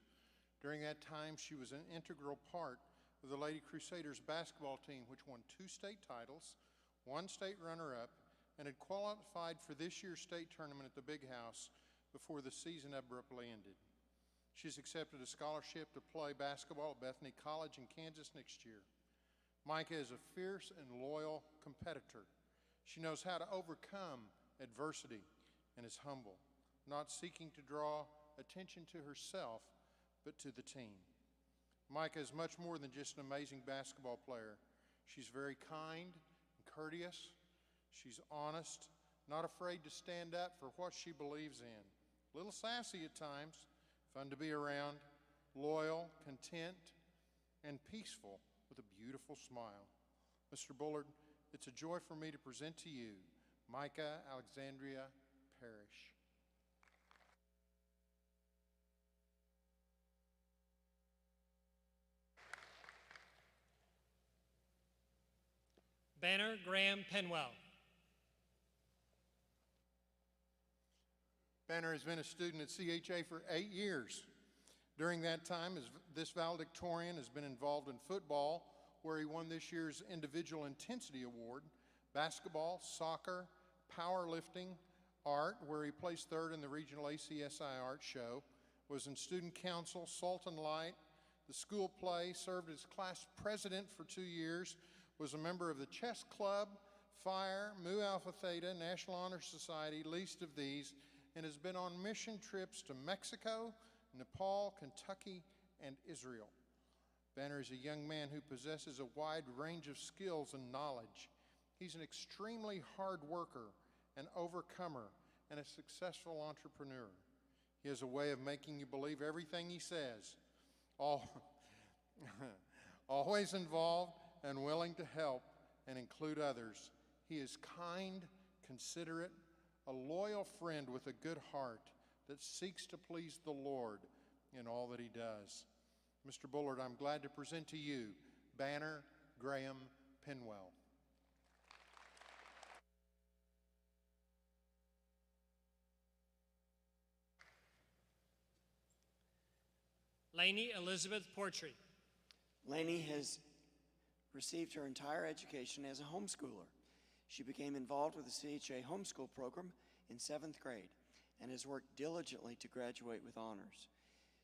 During that time, she was an integral part of the Lady Crusaders basketball team, which won 2 state titles, 1 state runner-up, and had qualified for this year's state tournament at the Big House before the season abruptly ended. She's accepted a scholarship to play basketball at Bethany College in Kansas next year. Micah is a fierce and loyal competitor. She knows how to overcome adversity and is humble, not seeking to draw attention to herself, but to the team. Micah is much more than just an amazing basketball player. She's very kind and courteous. She's honest, not afraid to stand up for what she believes in. A little sassy at times, fun to be around, loyal, content, and peaceful with a beautiful smile. Mr. Bullard, it's a joy for me to present to you Micah Alexandria Parrish.
Banner Graham Penwell.
Banner has been a student at CHA for 8 years. During that time, this valedictorian has been involved in football, where he won this year's Individual Intensity Award, basketball, soccer, powerlifting, art, where he placed 3rd in the regional ACSI art show, was in student council, Salt and Light, the school play, served as class president for 2 years, was a member of the chess club, fire, Mu Alpha Theta, National Honor Society, least of these, and has been on mission trips to Mexico, Nepal, Kentucky, and Israel. Banner is a young man who possesses a wide range of skills and knowledge. He's an extremely hard worker, an overcomer, and a successful entrepreneur. He has a way of making you believe everything he says, always involved and willing to help and include others. He is kind, considerate, a loyal friend with a good heart that seeks to please the Lord in all that he does. Mr. Bullard, I'm glad to present to you Banner Graham Penwell.
Lainey Elizabeth Portree.
Lainey has received her entire education as a homeschooler. She became involved with the CHA homeschool program in 7th grade and has worked diligently to graduate with honors.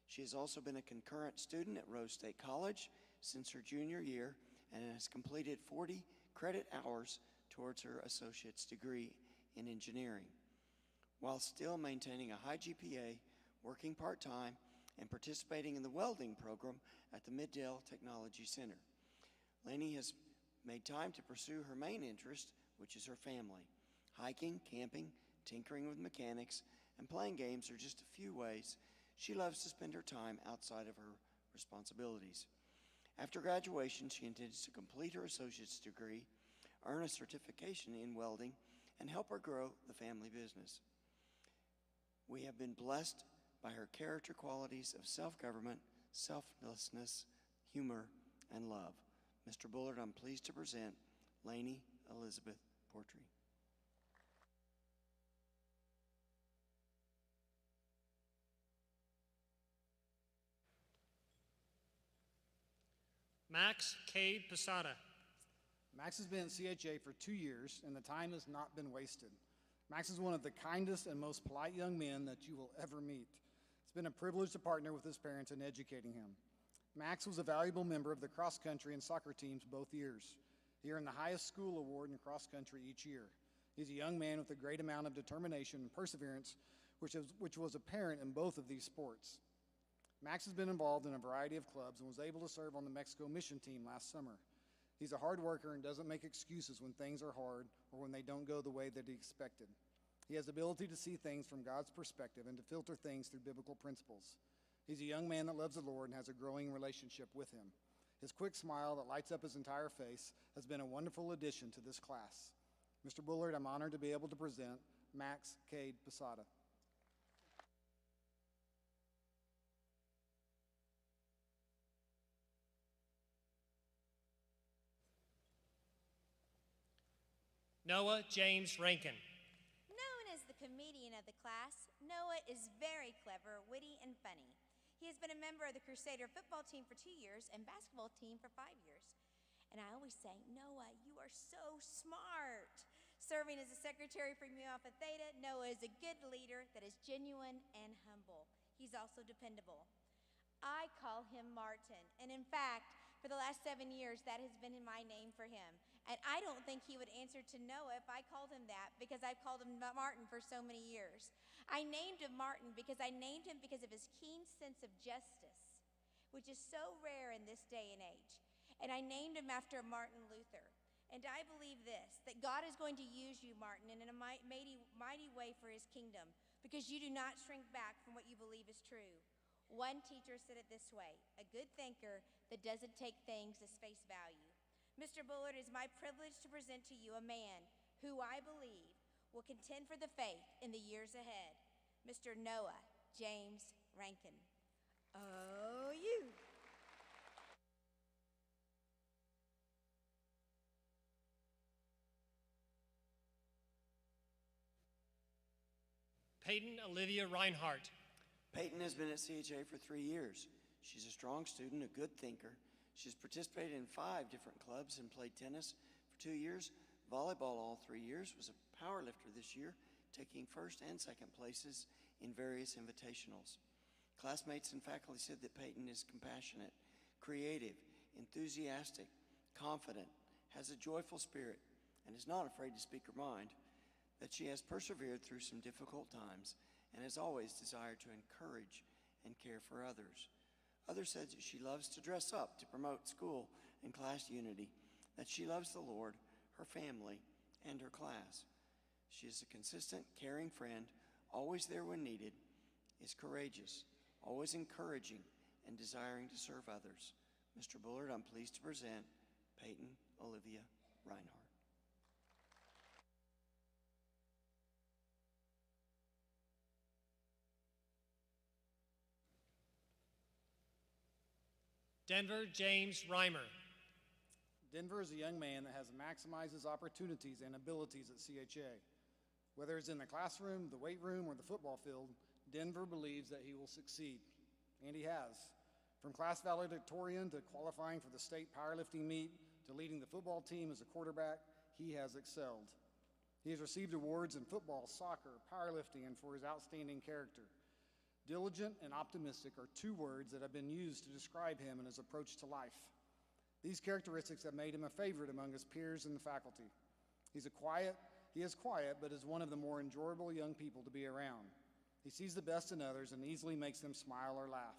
She has also been a concurrent student at Rose State College since her junior year and has completed 40 credit hours towards her associate's degree in engineering, while still maintaining a high GPA, working part-time, and participating in the welding program at the Middale Technology Center. Lainey has made time to pursue her main interest, which is her family. Hiking, camping, tinkering with mechanics, and playing games are just a few ways she loves to spend her time outside of her responsibilities. After graduation, she intends to complete her associate's degree, earn a certification in welding, and help her grow the family business. We have been blessed by her character qualities of self-government, selflessness, humor, and love. Mr. Bullard, I'm pleased to present Lainey Elizabeth Portree.
Max K. Posada.
Max has been at CHA for 2 years, and the time has not been wasted. Max is one of the kindest and most polite young men that you will ever meet. It's been a privilege to partner with his parents in educating him. Max was a valuable member of the cross-country and soccer teams both years. He earned the highest school award in cross-country each year. He's a young man with a great amount of determination and perseverance, which was apparent in both of these sports. Max has been involved in a variety of clubs and was able to serve on the Mexico mission team last summer. He's a hard worker and doesn't make excuses when things are hard or when they don't go the way that he expected. He has the ability to see things from God's perspective and to filter things through biblical principles. He's a young man that loves the Lord and has a growing relationship with him. His quick smile that lights up his entire face has been a wonderful addition to this class. Mr. Bullard, I'm honored to be able to present Max Cade Posada.
Noah James Rankin.
Known as the comedian of the class, Noah is very clever, witty, and funny. He has been a member of the Crusader football team for 2 years and basketball team for 5 years. And I always say, Noah, you are so smart. Serving as a secretary for Mu Alpha Theta, Noah is a good leader that is genuine and humble. He's also dependable. I call him Martin, and in fact, for the last 7 years, that has been my name for him. And I don't think he would answer to Noah if I called him that, because I've called him Martin for so many years. I named him Martin because of his keen sense of justice, which is so rare in this day and age. And I named him after Martin Luther. And I believe this, that God is going to use you, Martin, in a mighty way for his kingdom, because you do not shrink back from what you believe is true. One teacher said it this way, a good thinker that doesn't take things as face value. Mr. Bullard, it is my privilege to present to you a man who I believe will contend for the faith in the years ahead, Mr. Noah James Rankin. Oh, you.
Peyton Olivia Reinhardt.
Peyton has been at CHA for 3 years. She's a strong student, a good thinker. She's participated in 5 different clubs and played tennis for 2 years, volleyball all 3 years, was a power lifter this year, taking first and second places in various invitationals. Classmates and faculty said that Peyton is compassionate, creative, enthusiastic, confident, has a joyful spirit, and is not afraid to speak her mind, that she has persevered through some difficult times and has always desired to encourage and care for others. Others said that she loves to dress up to promote school and class unity, that she loves the Lord, her family, and her class. She is a consistent, caring friend, always there when needed, is courageous, always encouraging, and desiring to serve others. Mr. Bullard, I'm pleased to present Peyton Olivia Reinhardt.
Denver James Reimer.
Denver is a young man that has maximized his opportunities and abilities at CHA. Whether it's in the classroom, the weight room, or the football field, Denver believes that he will succeed, and he has. From class valedictorian to qualifying for the state powerlifting meet to leading the football team as a quarterback, he has excelled. He has received awards in football, soccer, powerlifting, and for his outstanding character. Diligent and optimistic are 2 words that have been used to describe him and his approach to life. These characteristics have made him a favorite among his peers and the faculty. He is quiet, but is one of the more enjoyable young people to be around. He sees the best in others and easily makes them smile or laugh.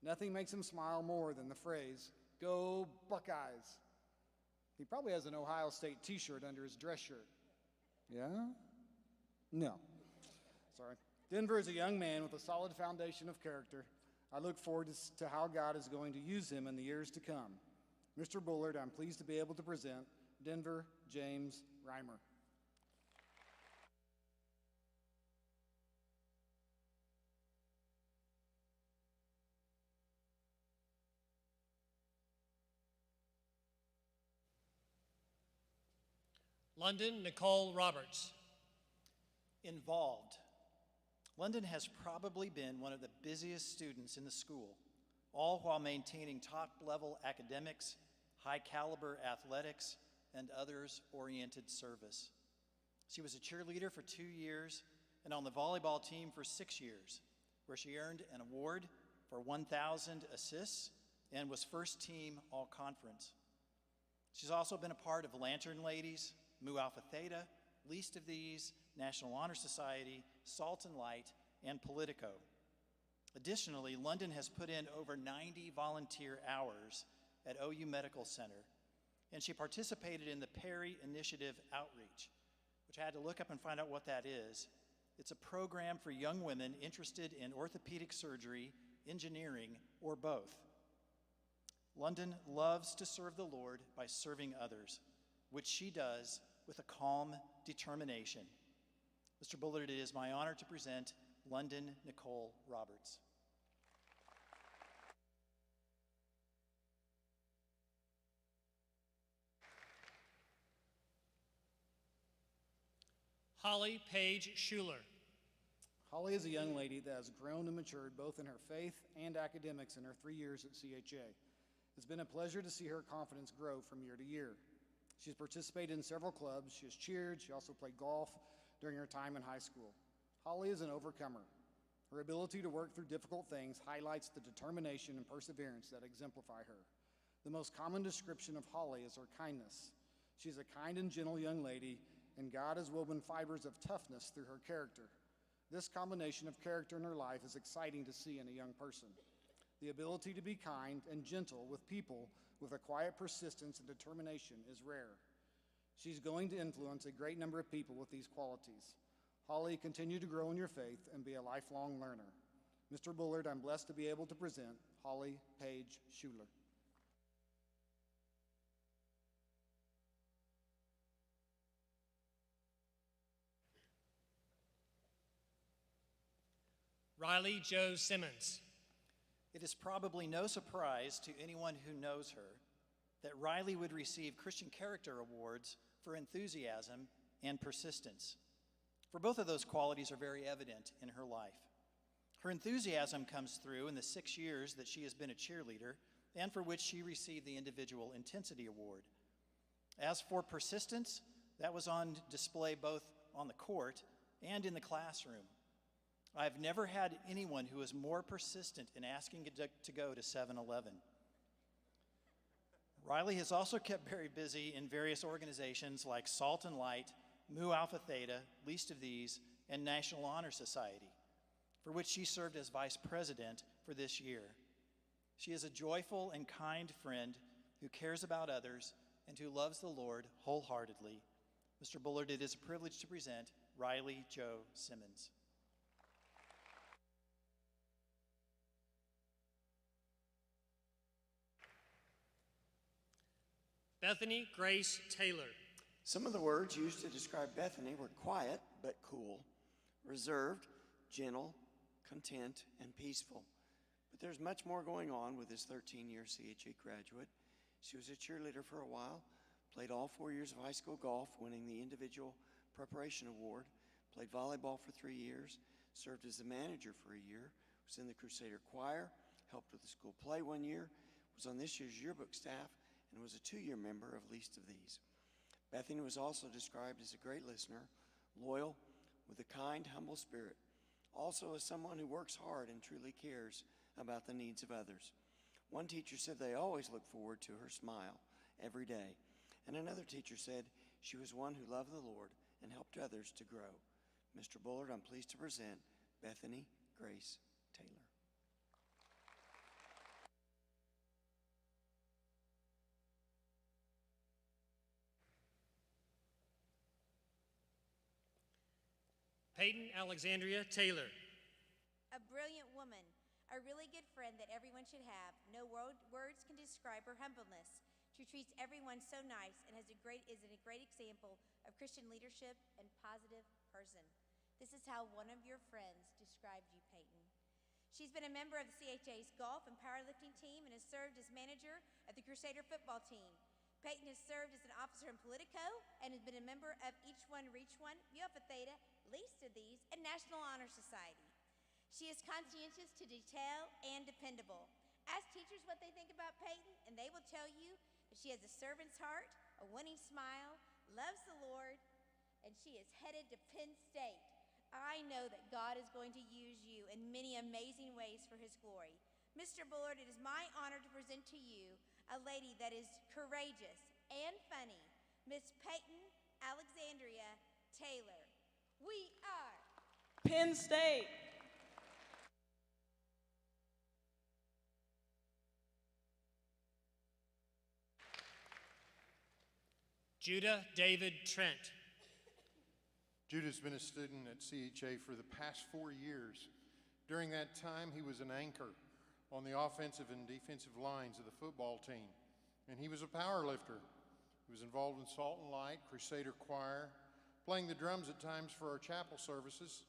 Nothing makes him smile more than the phrase, "Go Buckeyes." He probably has an Ohio State t-shirt under his dress shirt. Yeah? No. Sorry. Denver is a young man with a solid foundation of character. I look forward to how God is going to use him in the years to come. Mr. Bullard, I'm pleased to be able to present Denver James Reimer.
London Nicole Roberts.
Involved. London has probably been one of the busiest students in the school, all while maintaining top-level academics, high-caliber athletics, and others-oriented service. She was a cheerleader for 2 years and on the volleyball team for 6 years, where she earned an award for 1,000 assists and was first team all-conference. She's also been a part of Lantern Ladies, Mu Alpha Theta, Least of These, National Honor Society, Salt and Light, and Politico. Additionally, London has put in over 90 volunteer hours at OU Medical Center, and she participated in the Perry Initiative Outreach, which I had to look up and find out what that is. It's a program for young women interested in orthopedic surgery, engineering, or both. London loves to serve the Lord by serving others, which she does with a calm determination. Mr. Bullard, it is my honor to present London Nicole Roberts.
Holly Paige Schuler.
Holly is a young lady that has grown and matured both in her faith and academics in her 3 years at CHA. It's been a pleasure to see her confidence grow from year to year. She's participated in several clubs, she has cheered, she also played golf during her time in high school. Holly is an overcomer. Her ability to work through difficult things highlights the determination and perseverance that exemplify her. The most common description of Holly is her kindness. She's a kind and gentle young lady, and God has woven fibers of toughness through her character. This combination of character in her life is exciting to see in a young person. The ability to be kind and gentle with people with a quiet persistence and determination is rare. She's going to influence a great number of people with these qualities. Holly, continue to grow in your faith and be a lifelong learner. Mr. Bullard, I'm blessed to be able to present Holly Paige Schuler.
Riley Joe Simmons.
It is probably no surprise to anyone who knows her that Riley would receive Christian Character Awards for enthusiasm and persistence. For both of those qualities are very evident in her life. Her enthusiasm comes through in the 6 years that she has been a cheerleader and for which she received the Individual Intensity Award. As for persistence, that was on display both on the court and in the classroom. I've never had anyone who was more persistent in asking to go to 7-Eleven. Riley has also kept very busy in various organizations like Salt and Light, Mu Alpha Theta, least of these, and National Honor Society, for which she served as vice president for this year. She is a joyful and kind friend who cares about others and who loves the Lord wholeheartedly. Mr. Bullard, it is a privilege to present Riley Joe Simmons.
Bethany Grace Taylor.
Some of the words used to describe Bethany were quiet but cool, reserved, gentle, content, and peaceful. But there's much more going on with this 13-year CHA graduate. She was a cheerleader for a while, played all 4 years of high school golf, winning the Individual Preparation Award, played volleyball for 3 years, served as the manager for a year, was in the Crusader Choir, helped with the school play 1 year, was on this year's yearbook staff, and was a 2-year member of least of these. Bethany was also described as a great listener, loyal, with a kind, humble spirit, also as someone who works hard and truly cares about the needs of others. One teacher said they always look forward to her smile every day, and another teacher said she was one who loved the Lord and helped others to grow. Mr. Bullard, I'm pleased to present Bethany Grace Taylor.
Peyton Alexandria Taylor.
A brilliant woman, a really good friend that everyone should have. No words can describe her humbleness. She treats everyone so nice and is a great example of Christian leadership and positive person. This is how one of your friends described you, Peyton. She's been a member of the CHA's golf and powerlifting team and has served as manager of the Crusader football team. Peyton has served as an officer in Politico and has been a member of Each One Reach One, Mu Alpha Theta, least of these, and National Honor Society. She is conscientious to detail and dependable. Ask teachers what they think about Peyton, and they will tell you that she has a servant's heart, a winning smile, loves the Lord, and she is headed to Penn State. I know that God is going to use you in many amazing ways for his glory. Mr. Bullard, it is my honor to present to you a lady that is courageous and funny, Miss Peyton Alexandria Taylor. We are
Penn State.
Judah David Trent.
Judah's been a student at CHA for the past 4 years. During that time, he was an anchor on the offensive and defensive lines of the football team, and he was a power lifter. He was involved in Salt and Light, Crusader Choir, playing the drums at times for our chapel services.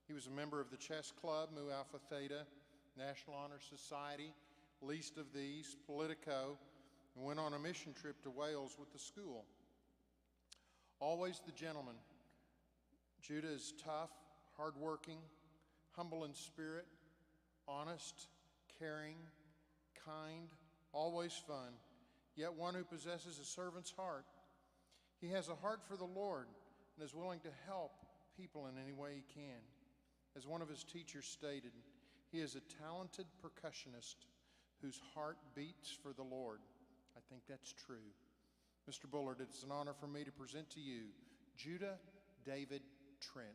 He was a member of the chess club, Mu Alpha Theta, National Honor Society, least of these, Politico, and went on a mission trip to Wales with the school. Always the gentleman, Judah is tough, hardworking, humble in spirit, honest, caring, kind, always fun, yet one who possesses a servant's heart. He has a heart for the Lord and is willing to help people in any way he can. As one of his teachers stated, he is a talented percussionist whose heart beats for the Lord. I think that's true. Mr. Bullard, it's an honor for me to present to you Judah David Trent.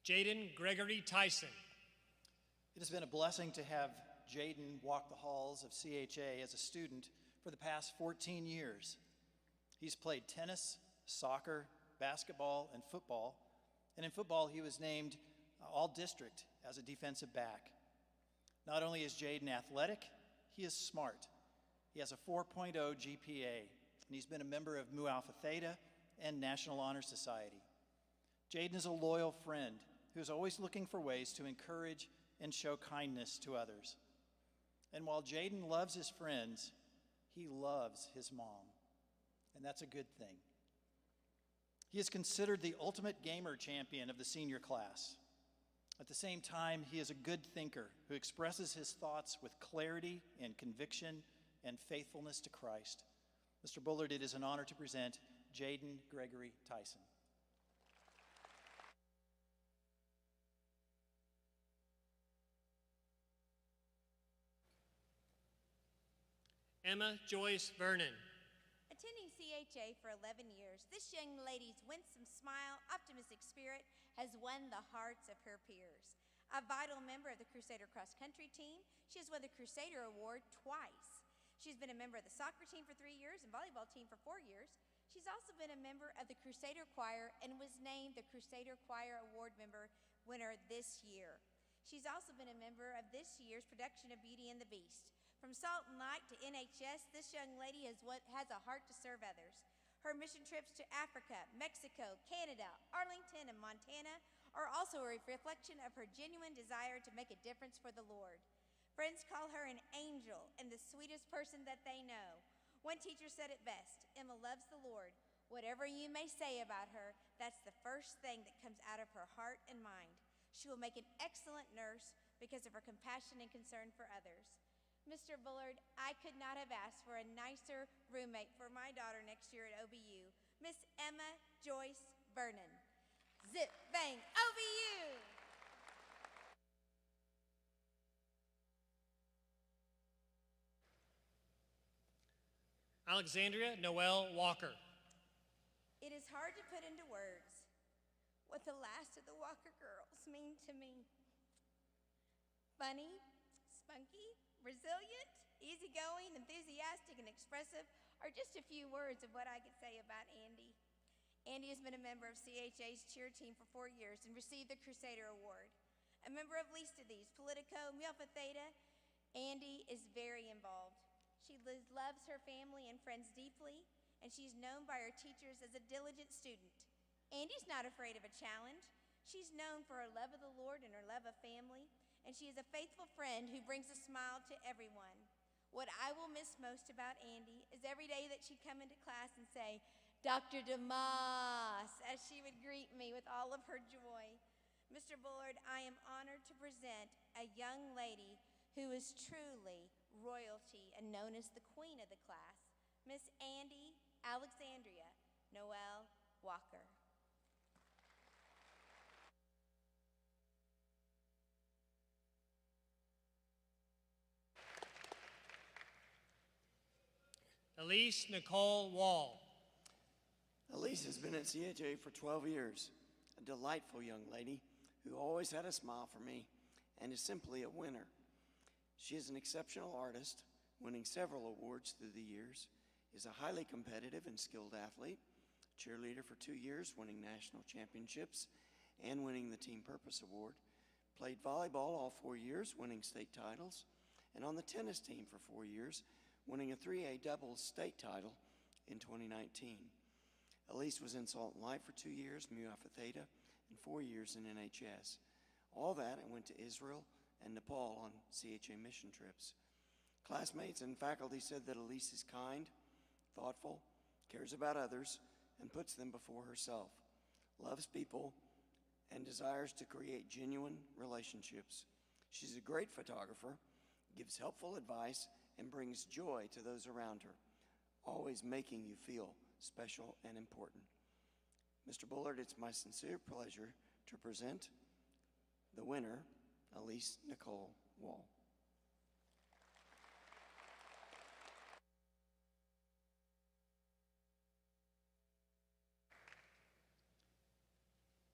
Jaden Gregory Tyson.
It has been a blessing to have Jaden walk the halls of CHA as a student for the past 14 years. He's played tennis, soccer, basketball, and football. And in football, he was named All-District as a defensive back. Not only is Jaden athletic, he is smart. He has a 4.0 GPA, and he's been a member of Mu Alpha Theta and National Honor Society. Jaden is a loyal friend who's always looking for ways to encourage and show kindness to others. And while Jaden loves his friends, he loves his mom, and that's a good thing. He is considered the ultimate gamer champion of the senior class. At the same time, he is a good thinker who expresses his thoughts with clarity and conviction and faithfulness to Christ. Mr. Bullard, it is an honor to present Jaden Gregory Tyson.
Emma Joyce Vernon.
Attending CHA for 11 years, this young lady's winsome smile, optimistic spirit has won the hearts of her peers. A vital member of the Crusader cross country team, she has won the Crusader Award twice. She's been a member of the soccer team for 3 years and volleyball team for 4 years. She's also been a member of the Crusader Choir and was named the Crusader Choir Award winner this year. She's also been a member of this year's production of Beauty and the Beast. From Salt and Light to NHS, this young lady has a heart to serve others. Her mission trips to Africa, Mexico, Canada, Arlington, and Montana are also a reflection of her genuine desire to make a difference for the Lord. Friends call her an angel and the sweetest person that they know. One teacher said it best, Emma loves the Lord. Whatever you may say about her, that's the first thing that comes out of her heart and mind. She will make an excellent nurse because of her compassion and concern for others. Mr. Bullard, I could not have asked for a nicer roommate for my daughter next year at OBU, Miss Emma Joyce Vernon. Zip, bang, OBU!
Alexandria Noel Walker.
It is hard to put into words what the last of the Walker girls mean to me. Funny, spunky, resilient, easygoing, enthusiastic, and expressive are just a few words of what I could say about Andy. Andy has been a member of CHA's cheer team for 4 years and received the Crusader Award. A member of least of these, Politico, Mu Alpha Theta, Andy is very involved. She loves her family and friends deeply, and she's known by her teachers as a diligent student. Andy's not afraid of a challenge. She's known for her love of the Lord and her love of family, and she is a faithful friend who brings a smile to everyone. What I will miss most about Andy is every day that she'd come into class and say, Dr. DeMoss, as she would greet me with all of her joy. Mr. Bullard, I am honored to present a young lady who is truly royalty and known as the queen of the class, Miss Andy Alexandria Noel Walker.
Elise Nicole Wall.
Elise has been at CHA for 12 years, a delightful young lady who always had a smile for me and is simply a winner. She is an exceptional artist, winning several awards through the years, is a highly competitive and skilled athlete, cheerleader for 2 years, winning national championships and winning the Team Purpose Award, played volleyball all 4 years, winning state titles, and on the tennis team for 4 years, winning a 3A doubles state title in 2019. Elise was in Salt and Light for 2 years, Mu Alpha Theta, and 4 years in NHS. All that and went to Israel and Nepal on CHA mission trips. Classmates and faculty said that Elise is kind, thoughtful, cares about others, and puts them before herself, loves people, and desires to create genuine relationships. She's a great photographer, gives helpful advice, and brings joy to those around her, always making you feel special and important. Mr. Bullard, it's my sincere pleasure to present the winner, Elise Nicole Wall.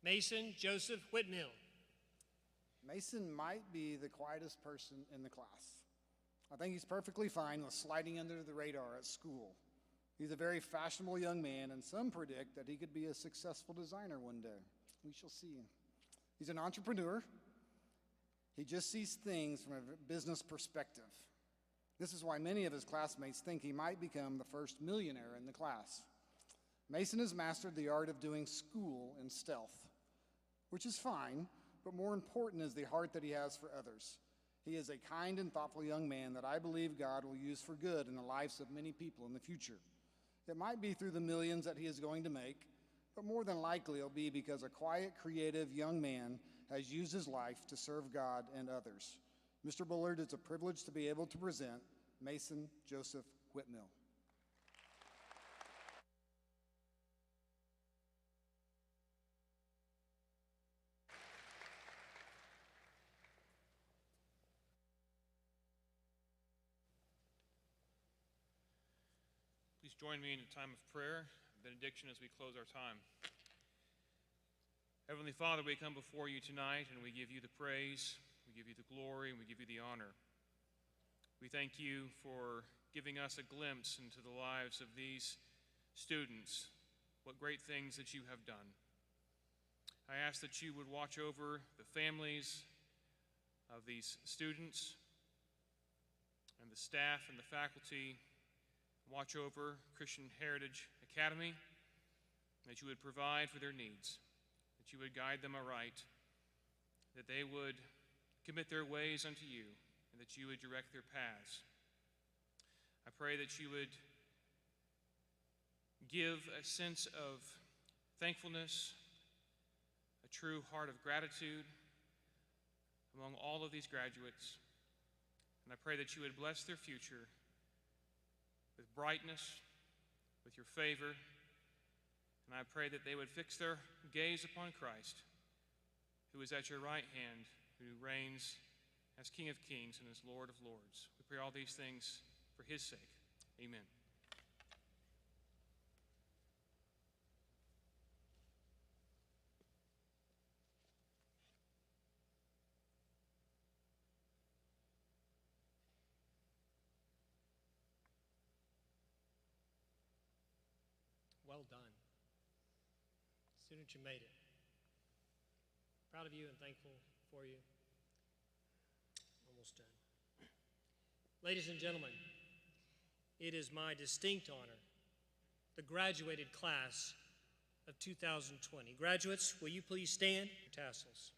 Mason Joseph Whitmill.
Mason might be the quietest person in the class. I think he's perfectly fine with sliding under the radar at school. He's a very fashionable young man, and some predict that he could be a successful designer one day. We shall see. He's an entrepreneur. He just sees things from a business perspective. This is why many of his classmates think he might become the first millionaire in the class. Mason has mastered the art of doing school in stealth, which is fine, but more important is the heart that he has for others. He is a kind and thoughtful young man that I believe God will use for good in the lives of many people in the future. It might be through the millions that he is going to make, but more than likely it'll be because a quiet, creative young man has used his life to serve God and others. Mr. Bullard, it's a privilege to be able to present Mason Joseph Whitmill.
Please join me in a time of prayer, benediction as we close our time. Heavenly Father, we come before you tonight and we give you the praise, we give you the glory, and we give you the honor. We thank you for giving us a glimpse into the lives of these students, what great things that you have done. I ask that you would watch over the families of these students and the staff and the faculty. Watch over Christian Heritage Academy, that you would provide for their needs, that you would guide them aright, that they would commit their ways unto you, and that you would direct their paths. I pray that you would give a sense of thankfulness, a true heart of gratitude among all of these graduates, and I pray that you would bless their future with brightness, with your favor, and I pray that they would fix their gaze upon Christ, who is at your right hand, who reigns as King of Kings and as Lord of Lords. We pray all these things for his sake. Amen.
Well done. Student, you made it. Proud of you and thankful for you. Almost done. Ladies and gentlemen, it is my distinct honor, the graduated class of 2020. Graduates, will you please stand? Your tassels.